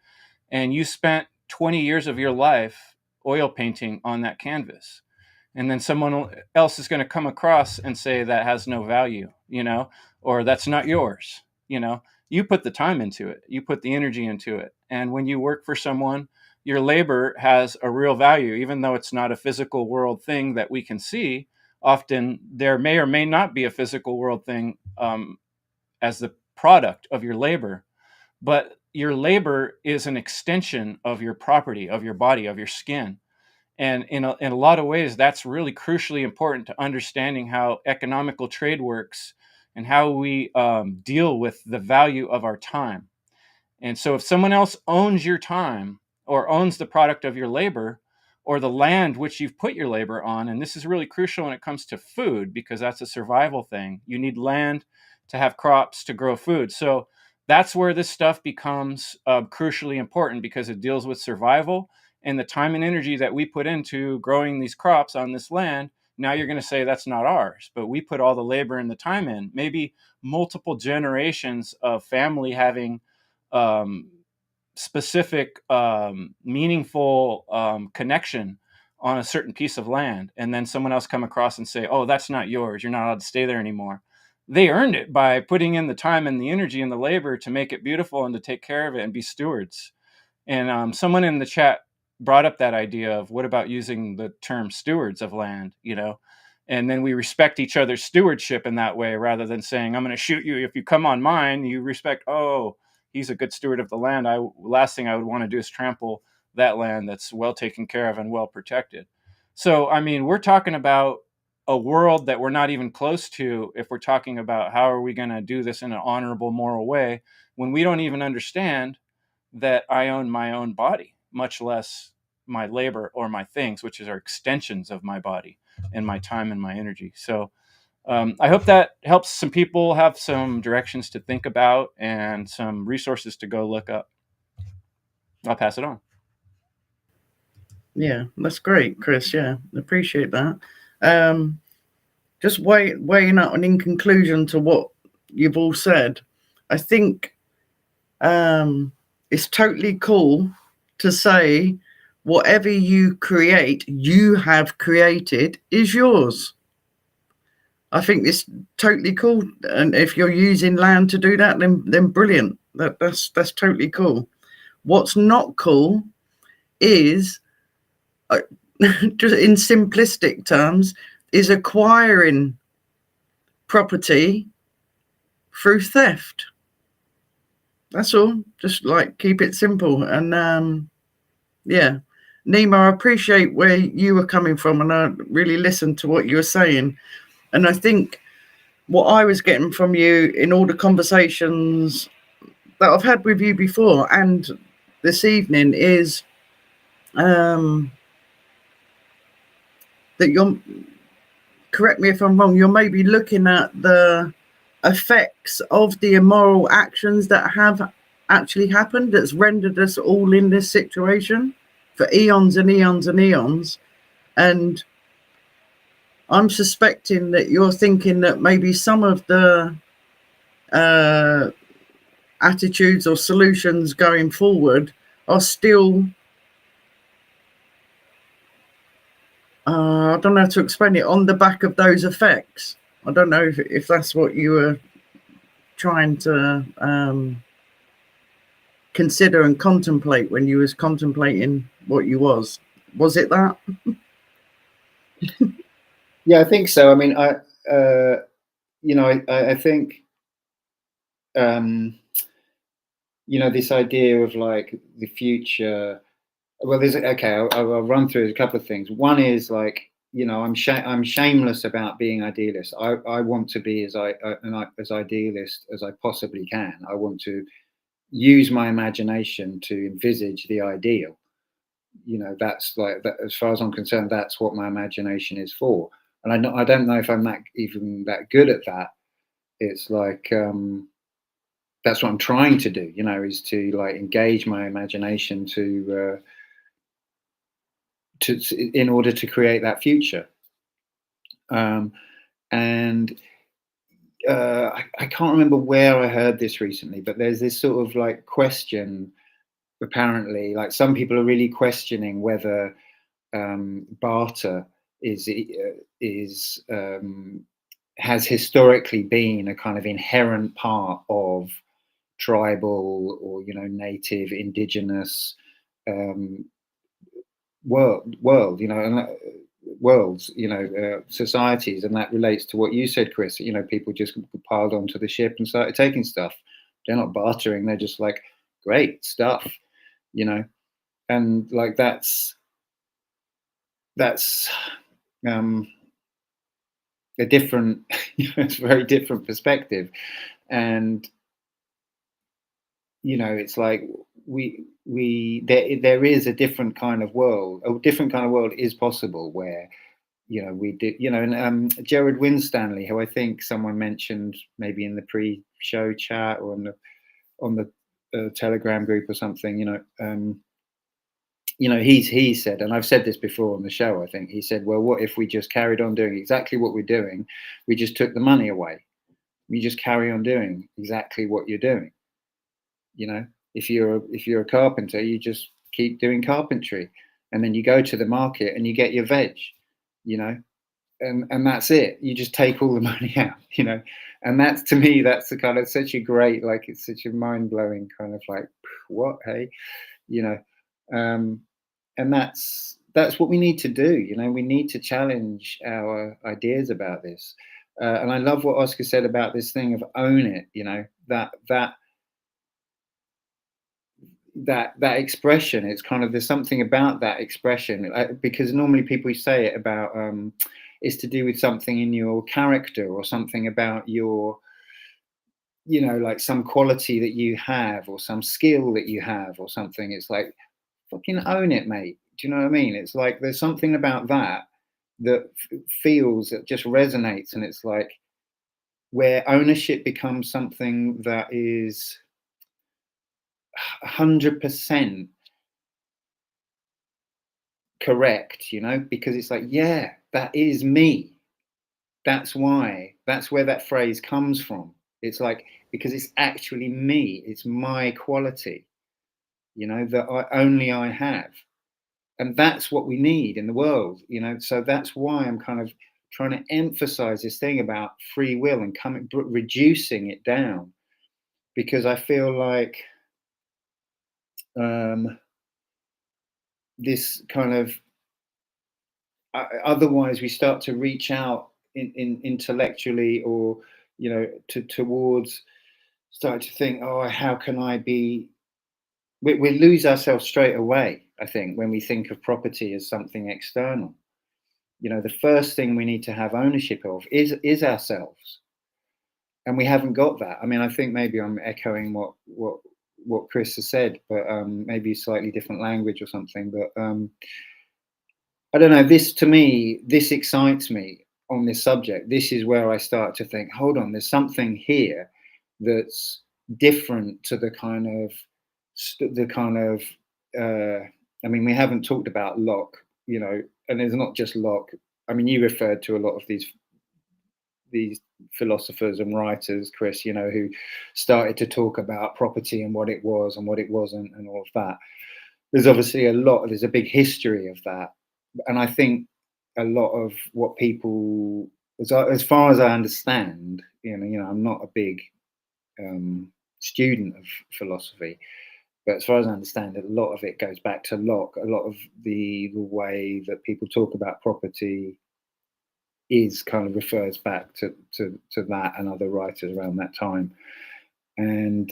and you spent 20 years of your life oil painting on that canvas. And then someone else is going to come across and say that has no value, or that's not yours. You put the time into it. You put the energy into it. And when you work for someone, your labor has a real value, even though it's not a physical world thing that we can see. Often there may or may not be a physical world thing as the product of your labor, but your labor is an extension of your property, of your body, of your skin. And in a lot of ways, that's really crucially important to understanding how economical trade works and how we deal with the value of our time. And so if someone else owns your time or owns the product of your labor or the land which you've put your labor on, and this is really crucial when it comes to food because that's a survival thing. You need land to have crops to grow food. So that's where this stuff becomes crucially important because it deals with survival, and the time and energy that we put into growing these crops on this land Now you're going to say that's not ours, but we put all the labor and the time in. Maybe multiple generations of family having specific, meaningful connection on a certain piece of land, and then someone else come across and say, oh, that's not yours, you're not allowed to stay there anymore. They earned it by putting in the time and the energy and the labor to make it beautiful and to take care of it and be stewards. And someone in the chat brought up that idea of, what about using the term stewards of land, and then we respect each other's stewardship in that way, rather than saying, I'm going to shoot you if you come on mine. You respect, oh, he's a good steward of the land. Last thing I would want to do is trample that land that's well taken care of and well protected. So, I mean, we're talking about a world that we're not even close to if we're talking about how are we going to do this in an honorable, moral way, when we don't even understand that I own my own body, much less my labor or my things, which are extensions of my body and my time and my energy. So I hope that helps some people have some directions to think about and some resources to go look up. I'll pass it on. Yeah, that's great, Chris. Yeah, appreciate that. Just weighing up and in conclusion to what you've all said, I think it's totally cool to say whatever you create, you have created, is yours. I think it's totally cool, and if you're using land to do that, then brilliant. That's totally cool. What's not cool is, just in simplistic terms, is acquiring property through theft. That's all. Just like keep it simple. And yeah, Nima, I appreciate where you were coming from, and I really listened to what you were saying. And I think what I was getting from you in all the conversations that I've had with you before and this evening is that you're, correct me if I'm wrong, you're maybe looking at the effects of the immoral actions that have actually happened, that's rendered us all in this situation for eons and eons and eons. And I'm suspecting that you're thinking that maybe some of the attitudes or solutions going forward are still, I don't know how to explain it, on the back of those effects. I don't know if that's what you were trying to consider and contemplate when you was contemplating what you was it that? Yeah, I think so. I mean, I think this idea of like the future. Well, I'll run through a couple of things. One is like, I'm shameless about being idealist. I want to be as idealist as I possibly can. I want to use my imagination to envisage the ideal. That's like that, as far as I'm concerned, that's what my imagination is for. And I don't know if I'm even that good at that. It's like that's what I'm trying to do. Is to like engage my imagination to in order to create that future. And I can't remember where I heard this recently, but there's this sort of like question. Apparently, like some people are really questioning whether barter has historically been a kind of inherent part of tribal or native indigenous societies, and that relates to what you said, Chris. People just piled onto the ship and started taking stuff. They're not bartering, they're just like, great stuff, and like that's a different it's a very different perspective. And it's like there is a different kind of world. A different kind of world is possible where we did, and Jared Winstanley, who I think someone mentioned maybe in the pre-show chat or on the Telegram group or something, you know, he said, and I've said this before on the show, I think he said, well, what if we just carried on doing exactly what we're doing? We just took the money away. You just carry on doing exactly what you're doing. You know, if you're a carpenter, you just keep doing carpentry, and then you go to the market and you get your veg, you know, and that's it. You just take all the money out, you know, and that's, to me, that's the kind of such a great, like, it's such a mind-blowing kind of like, what, hey, you know, and that's what we need to do. You know, we need to challenge our ideas about this. And I love what Oscar said about this thing of own it. You know, that expression. It's kind of, there's something about that expression, because normally people say it about it's to do with something in your character or something about your, you know, like some quality that you have or some skill that you have or something. It's like, fucking own it, mate. Do you know what I mean? It's like there's something about that feels, that just resonates, and it's like where ownership becomes something that is 100% correct, you know, because it's like, yeah, that is me. That's why, that's where that phrase comes from. It's like, because it's actually me, it's my quality, you know, that only I have. And that's what we need in the world, you know. So that's why I'm kind of trying to emphasize this thing about free will and reducing it down, because I feel like this kind of, otherwise we start to reach out in intellectually, or, you know, towards start to think, oh, how can I be, we lose ourselves straight away, I think, when we think of property as something external. You know, the first thing we need to have ownership of is ourselves, and we haven't got that. I mean, I think maybe I'm echoing what Chris has said, but maybe slightly different language or something. But I don't know. This, to me, this excites me on this subject. This is where I start to think, hold on, there's something here that's different to the kind of I mean, we haven't talked about Locke, you know, and it's not just Locke. I mean, you referred to a lot of these philosophers and writers, Chris, you know, who started to talk about property and what it was and what it wasn't and all of that. There's obviously there's a big history of that. And I think a lot of what people, as far as I understand, you know, I'm not a big student of philosophy, but as far as I understand it, a lot of it goes back to Locke. A lot of the way that people talk about property is kind of refers back to that and other writers around that time. And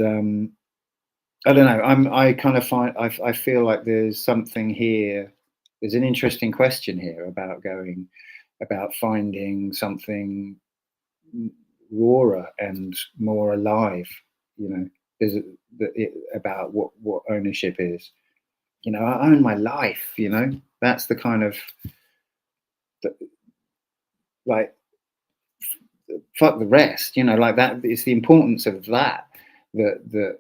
I don't know. I kind of find, I feel like there's something here. There's an interesting question here about finding something rawer and more alive. You know, about what ownership is. You know, I own my life. You know, that's the kind of like, fuck the rest. You know, like that. It's the importance of that. That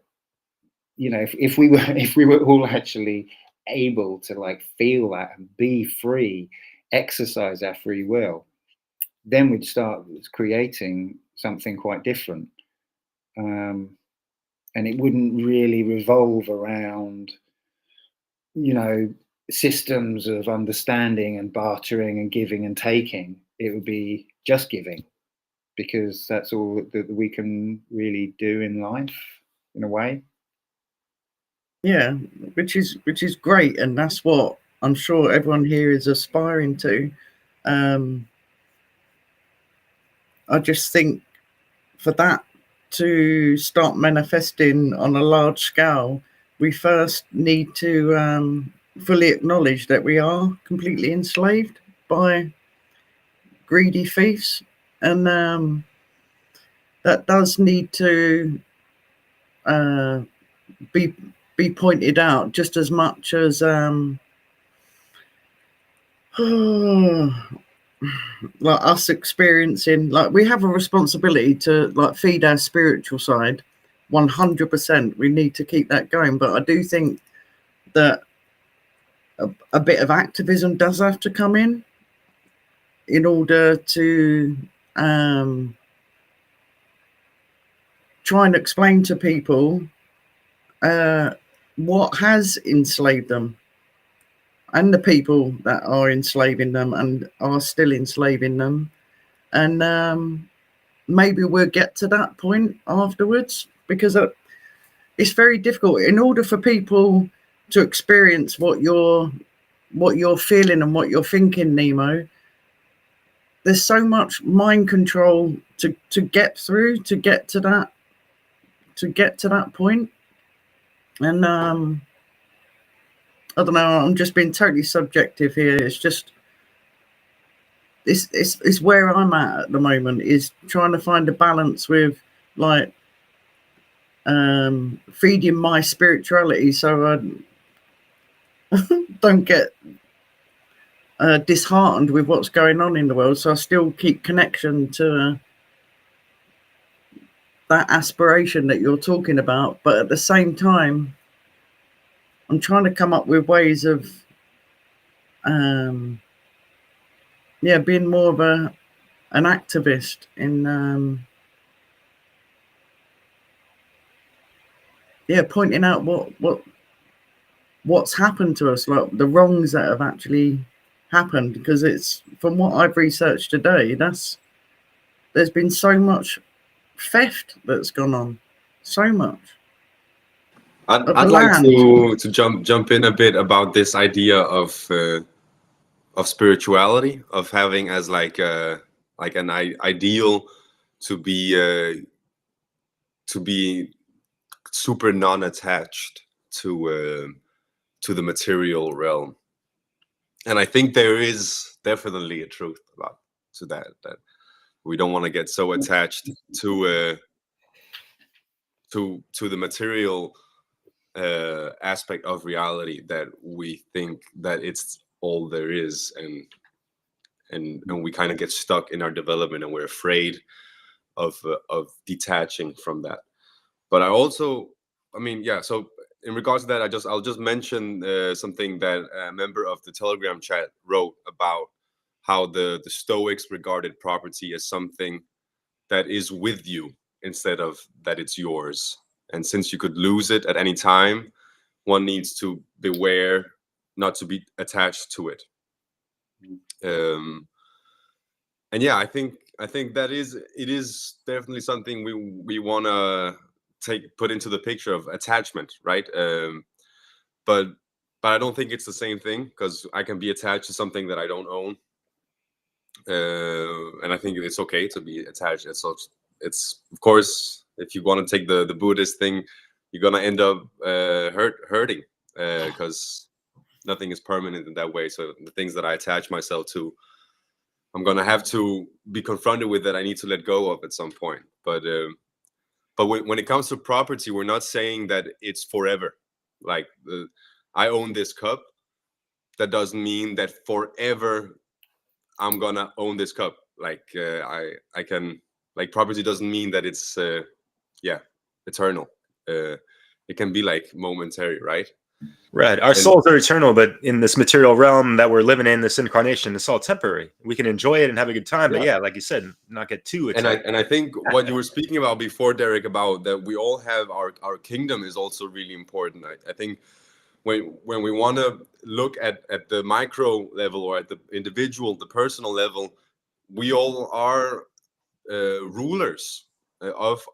you know, if we were all actually able to like feel that and be free, exercise our free will, then we'd start creating something quite different. And it wouldn't really revolve around, you know, systems of understanding and bartering and giving and taking. It would be just giving, because that's all that we can really do in life, in a way. Yeah, which is great, and that's what I'm sure everyone here is aspiring to. I just think for that to start manifesting on a large scale, we first need to fully acknowledge that we are completely enslaved by greedy thieves, and that does need to be pointed out just as much as like us experiencing, like, we have a responsibility to like feed our spiritual side 100%. We need to keep that going, but I do think that a bit of activism does have to come in order to try and explain to people what has enslaved them, and the people that are enslaving them and are still enslaving them. And maybe we'll get to that point afterwards, because it's very difficult in order for people to experience what you're feeling and what you're thinking, Nemo. There's so much mind control to get through, to get to that point. And I don't know, I'm just being totally subjective here. It's just it's where I'm at the moment, is trying to find a balance with, like, feeding my spirituality so I don't get disheartened with what's going on in the world, so I still keep connection to that aspiration that you're talking about. But at the same time, I'm trying to come up with ways of being more of an activist in pointing out what's happened to us, like the wrongs that have actually happened. Because it's, from what I've researched today, there's been so much theft that's gone on, so much. I'd like to jump in a bit about this idea of spirituality, of having as like an ideal to be super non-attached to the material realm. And I think there is definitely a truth to that we don't want to get so attached to the material aspect of reality that we think that it's all there is, and we kind of get stuck in our development, and we're afraid of detaching from that. But so in regards to that, I'll just mention something that a member of the Telegram chat wrote about how the Stoics regarded property as something that is with you instead of that it's yours. And since you could lose it at any time, one needs to beware not to be attached to it. And yeah, I think that it is definitely something we want to put into the picture of attachment, right? But I don't think it's the same thing, because I can be attached to something that I don't own, and I think it's okay to be attached. It's of course, if you want to take the Buddhist thing, you're gonna end up hurting, because nothing is permanent in that way. So the things that I attach myself to, I'm gonna have to be confronted with that I need to let go of at some point. But when it comes to property, we're not saying that it's forever. Like, I own this cup. That doesn't mean that forever I'm gonna own this cup. Like, I can, like, property doesn't mean that it's eternal. It can be like momentary, right? Right. Our souls are eternal, but in this material realm that we're living in, this incarnation, it's all temporary. We can enjoy it and have a good time, but like you said, not get too attached. And I think what you were speaking about before, Derek, about that we all have our kingdom, is also really important. I think when we want to look at the micro level, or at the individual, the personal level, we all are rulers of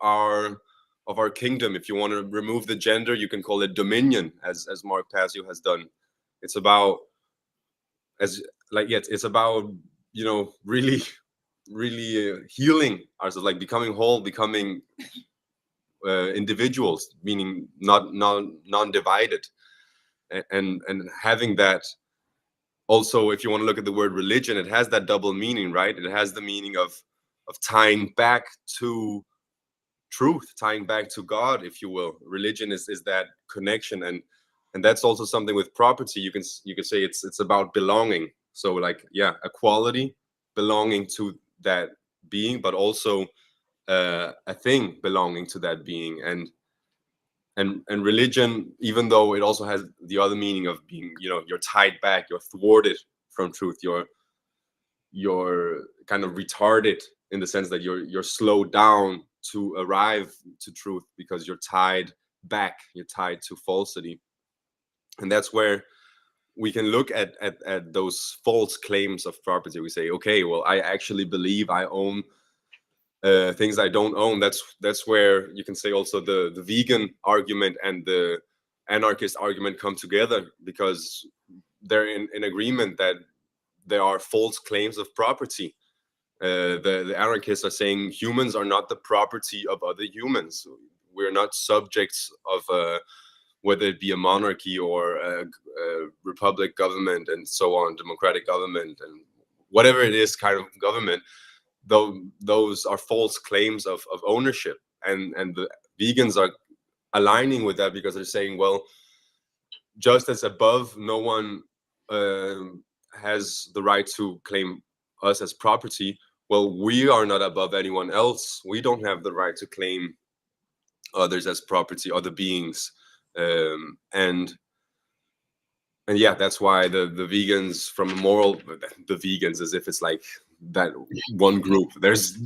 our kingdom. If you want to remove the gender, you can call it dominion, as Mark Passio has done. It's about it's about really healing ourselves, like becoming whole, becoming individuals, meaning not non-divided, and having that. Also, if you want to look at the word religion, it has that double meaning, right? It has the meaning of tying back to truth, tying back to God, if you will. Religion is that connection, and that's also something with property. You can say it's about belonging. So, like, a quality belonging to that being, but also a thing belonging to that being. And religion, even though it also has the other meaning of being, you know, you're tied back, you're thwarted from truth, you're kind of retarded in the sense that you're slowed down to arrive to truth because you're tied back, you're tied to falsity. And that's where we can look at those false claims of property. We say, okay, well, I actually believe I own things I don't own. That's where you can say also the vegan argument and the anarchist argument come together, because they're in agreement that there are false claims of property. The anarchists are saying humans are not the property of other humans. We're not subjects of whether it be a monarchy or a republic government and so on, democratic government and whatever it is kind of government. Though those are false claims of ownership, and the vegans are aligning with that, because they're saying, well, just as above, no one has the right to claim us as property. Well, we are not above anyone else. We don't have the right to claim others as property, other beings, and yeah, that's why the vegans, from a moral, the vegans, as if it's like that one group. There's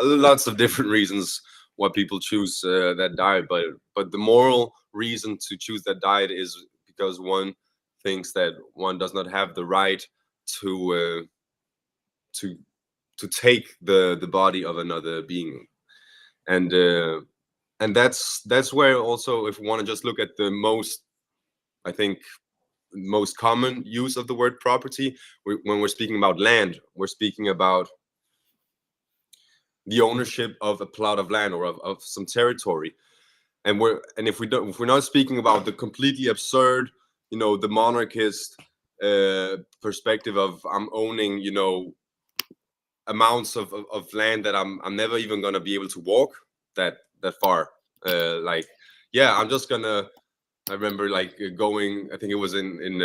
lots of different reasons why people choose that diet, but the moral reason to choose that diet is because one thinks that one does not have the right to take the body of another being, and that's where also, if we want to just look at the most, I think, most common use of the word property, when we're speaking about land, we're speaking about the ownership of a plot of land or of some territory. And if we're not speaking about the completely absurd, you know, the monarchist perspective of I'm owning, you know, amounts of land that I'm never even gonna be able to walk that far. Like, yeah, I'm just gonna. I remember like going. I think it was in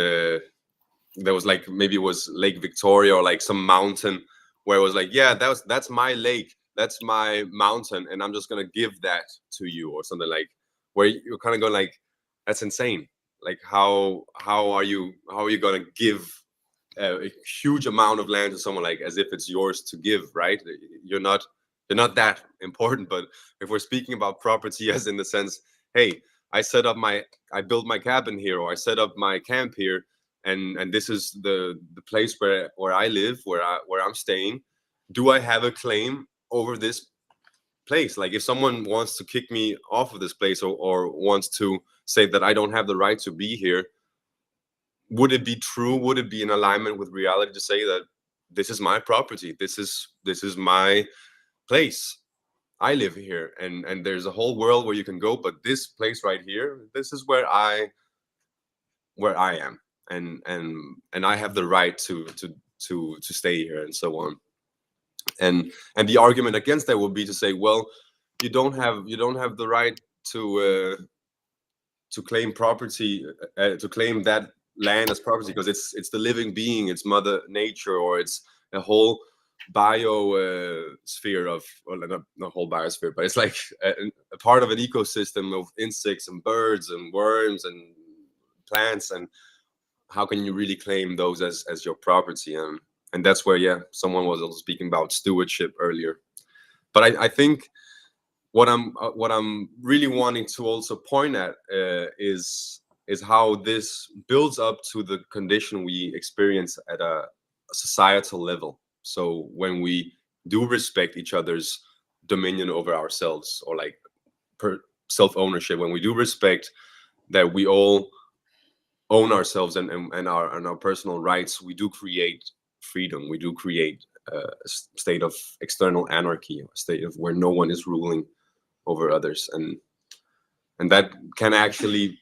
there was like, maybe it was Lake Victoria or like some mountain where it was like, yeah, that's my lake, that's my mountain, and I'm just gonna give that to you, or something, like, where you're kind of going like, that's insane. Like, how are you gonna give a huge amount of land to someone, like, as if it's yours to give, right? You're not that important. But if we're speaking about property as in the sense, hey, I built my cabin here, or I set up my camp here, and this is the place where I live, where I'm staying. Do I have a claim over this place? Like, if someone wants to kick me off of this place, or wants to say that I don't have the right to be here, would it be true? Would it be in alignment with reality to say that this is my property, this is my place, I live here, and there's a whole world where you can go, but this place right here, this is where I am, and I have the right to stay here, and so on. And the argument against that would be to say, well, you don't have the right to claim property, to claim that land as property, because it's the living being, it's Mother Nature, or it's a whole biosphere of, well, not a whole biosphere, but it's like a part of an ecosystem of insects and birds and worms and plants. And how can you really claim those as your property? And that's where, yeah, someone was also speaking about stewardship earlier. But I think what I'm really wanting to also point at is how this builds up to the condition we experience at a societal level. So when we do respect each other's dominion over ourselves, or like self-ownership, when we do respect that we all own ourselves and our personal rights, we do create freedom. We do create a state of external anarchy, a state of where no one is ruling over others, and that can actually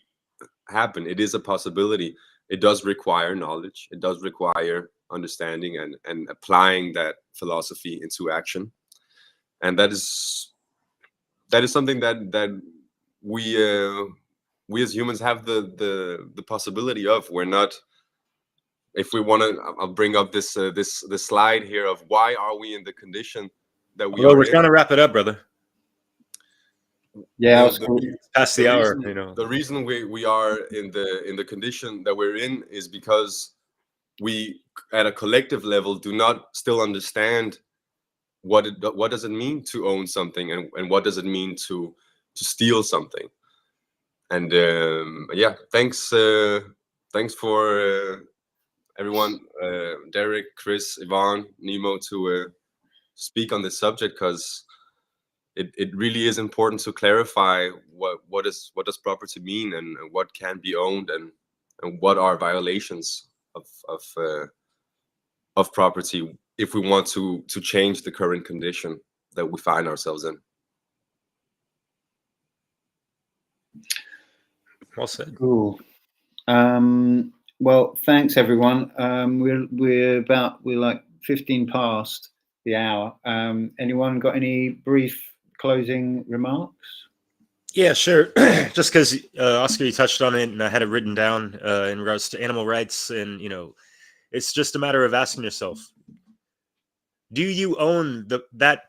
happen. It is a possibility. It does require knowledge. It does require understanding and applying that philosophy into action. And that is something that we as humans have the possibility of. We're not, if we want to, I'll bring up this slide here of why are we in the condition that we are we're in. trying to wrap it up, brother. Yeah, past the hour. reason, You know, the reason we are in the condition that we're in is because we, at a collective level, do not still understand what does it mean to own something, and what does it mean to steal something. And yeah, thanks for everyone, Derek, Chris, Yvonne, Nemo, to speak on this subject, because it really is important to clarify what does property mean, and what can be owned, and what are violations of property, if we want to change the current condition that we find ourselves in. well said. Cool. Well, thanks everyone. We're like 15 past the hour. Anyone got any brief closing remarks? Yeah, sure. Just because Oscar, you touched on it, and I had it written down in regards to animal rights, and it's just a matter of asking yourself, do you own that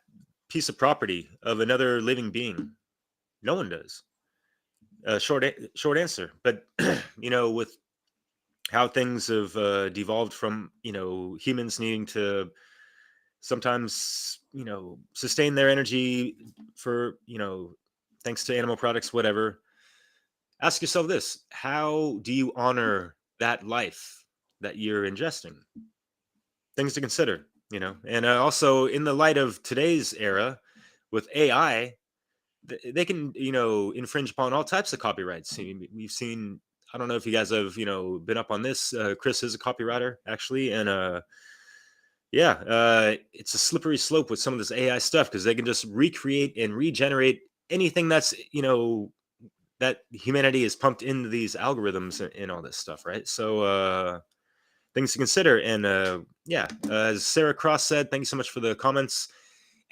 piece of property of another living being? No one does. Short answer. But with how things have devolved from humans needing to sometimes sustain their energy for thanks to animal products, whatever. Ask yourself this: how do you honor that life that you're ingesting? Things to consider, and also in the light of today's era with AI, they can infringe upon all types of copyrights. We've seen, I don't know if you guys have been up on this. Chris is a copywriter actually, and it's a slippery slope with some of this AI stuff, because they can just recreate and regenerate anything that's that humanity is pumped into these algorithms and all this stuff, right? So things to consider. And as Sarah Cross said, thank you so much for the comments.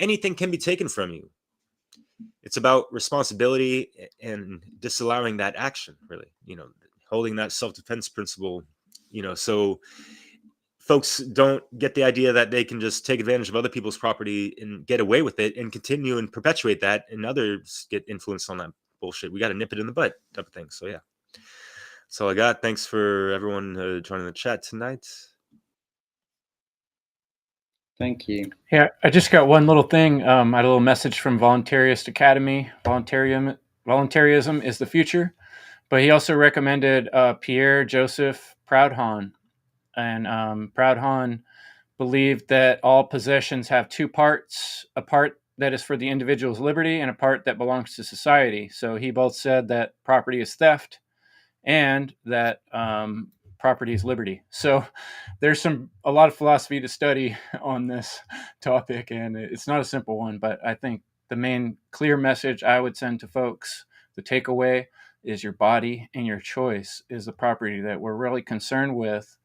Anything can be taken from you. It's about responsibility and disallowing that action, really, holding that self-defense principle, so folks don't get the idea that they can just take advantage of other people's property and get away with it and continue and perpetuate that, and others get influenced on that bullshit. We got to nip it in the butt, type of thing. So yeah, that's all I got. Thanks for everyone joining the chat tonight. Thank you. Yeah, I just got one little thing. I had a little message from Voluntarist Academy. Voluntarism is the future. But he also recommended Pierre Joseph Proudhon. And Proudhon believed that all possessions have two parts: a part that is for the individual's liberty and a part that belongs to society. So he both said that property is theft and that property is liberty. So there's a lot of philosophy to study on this topic, and it's not a simple one, but I think the main clear message I would send to folks, the takeaway, is your body and your choice is the property that we're really concerned with.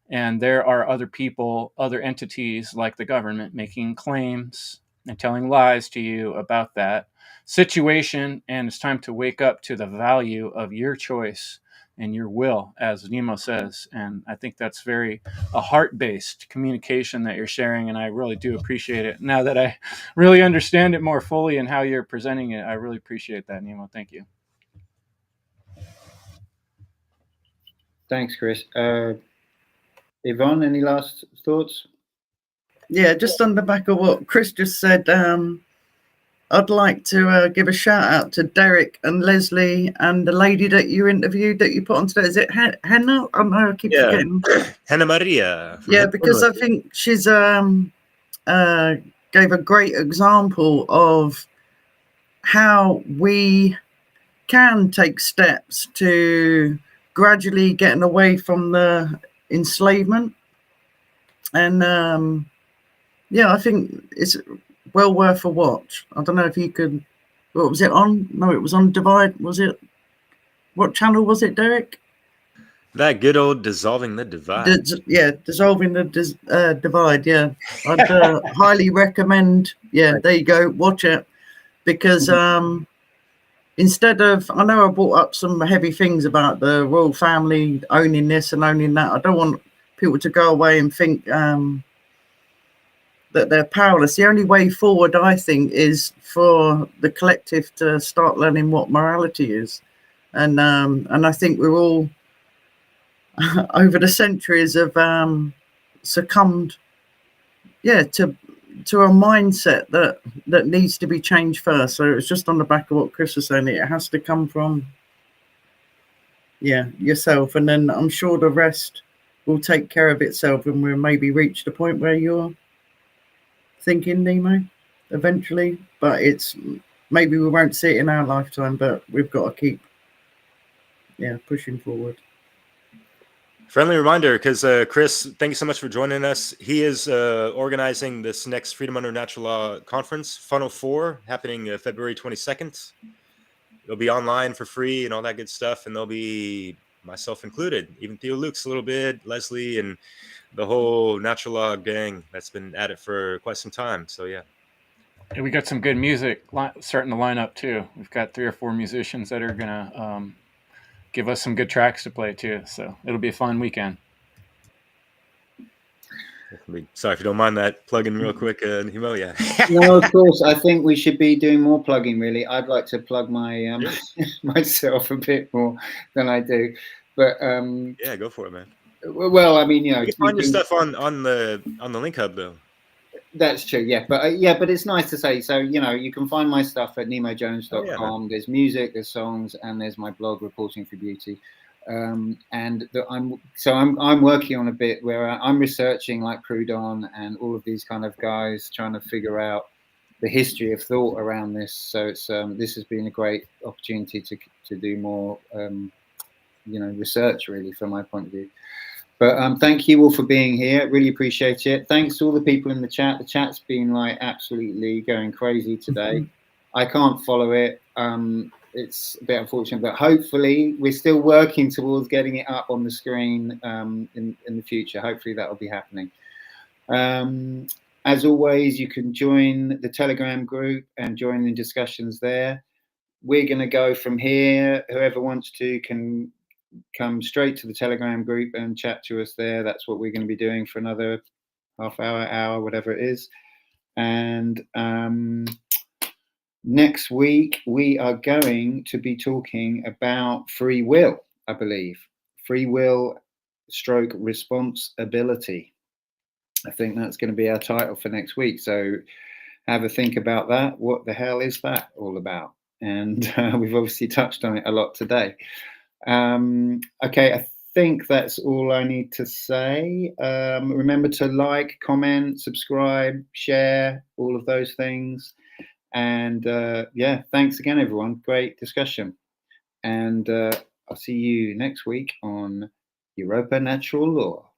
And there are other people, other entities like the government making claims and telling lies to you about that situation. And it's time to wake up to the value of your choice and your will, as Nemo says. And I think that's a heart-based communication that you're sharing. And I really do appreciate it. Now that I really understand it more fully and how you're presenting it, I really appreciate that, Nemo. Thank you. Thanks, Chris. Yvonne, any last thoughts? Yeah, just on the back of what Chris just said, I'd like to give a shout out to Derek and Leslie and the lady that you interviewed that you put on today. Is it Henna? I keep forgetting. Henna Maria. Yeah, because I think she's gave a great example of how we can take steps to gradually getting away from the enslavement. And I think it's well worth a watch. I don't know if you could. What was it on? No, it was on Divide. Was it? What channel was it, Derek? That good old Dissolving the Divide. Dissolving the Divide. Yeah, I'd highly recommend. Yeah, there you go. Watch it, because instead of, I know I brought up some heavy things about the royal family owning this and owning that. I don't want people to go away and think that they're powerless. The only way forward, I think, is for the collective to start learning what morality is, and I think we're all over the centuries have succumbed, to a mindset that needs to be changed first. So it's just on the back of what Chris was saying. It has to come from yourself, and then I'm sure the rest will take care of itself, and we'll maybe reach the point where you're thinking, Nemo, eventually. But it's maybe we won't see it in our lifetime, but we've got to keep pushing forward. Friendly reminder, because Chris, thank you so much for joining us. He is organizing this next Freedom Under Natural Law conference, Funnel 4, happening February 22nd. It'll be online for free and all that good stuff, and there'll be myself included, even Theo Lukes a little bit, Leslie, and the whole natural law gang that's been at it for quite some time. So yeah. And we got some good music starting to line up too. We've got 3 or 4 musicians that are gonna give us some good tracks to play too. So it'll be a fun weekend. Sorry if you don't mind that plug-in real quick, Nemo. Yeah. No, of course. I think we should be doing more plugging. Really, I'd like to plug my myself a bit more than I do. But yeah, go for it, man. Well, I mean, you can find your stuff on the Link Hub though. That's true, yeah, but it's nice to say. So you can find my stuff at nemojones.com. There's music, there's songs, and there's my blog, Reporting for Beauty. I'm working on a bit where I'm researching like Proudhon and all of these kind of guys, trying to figure out the history of thought around this. So it's this has been a great opportunity to do more research, really, from my point of view. But thank you all for being here. Really appreciate it. Thanks to all the people in the chat. The chat's been like absolutely going crazy today. I can't follow it. It's a bit unfortunate, but hopefully we're still working towards getting it up on the screen in the future. Hopefully that will be happening. As always, you can join the Telegram group and join the discussions there. We're going to go from here. Whoever wants to can come straight to the Telegram group and chat to us there. That's what we're going to be doing for another half hour, whatever it is. And next week, we are going to be talking about free will, I believe. Free will / responsibility. I think that's going to be our title for next week. So have a think about that. What the hell is that all about? And we've obviously touched on it a lot today. Okay, I think that's all I need to say. Remember to like, comment, subscribe, share, all of those things. And yeah, thanks again, everyone. Great discussion. And I'll see you next week on Europa Natural Law.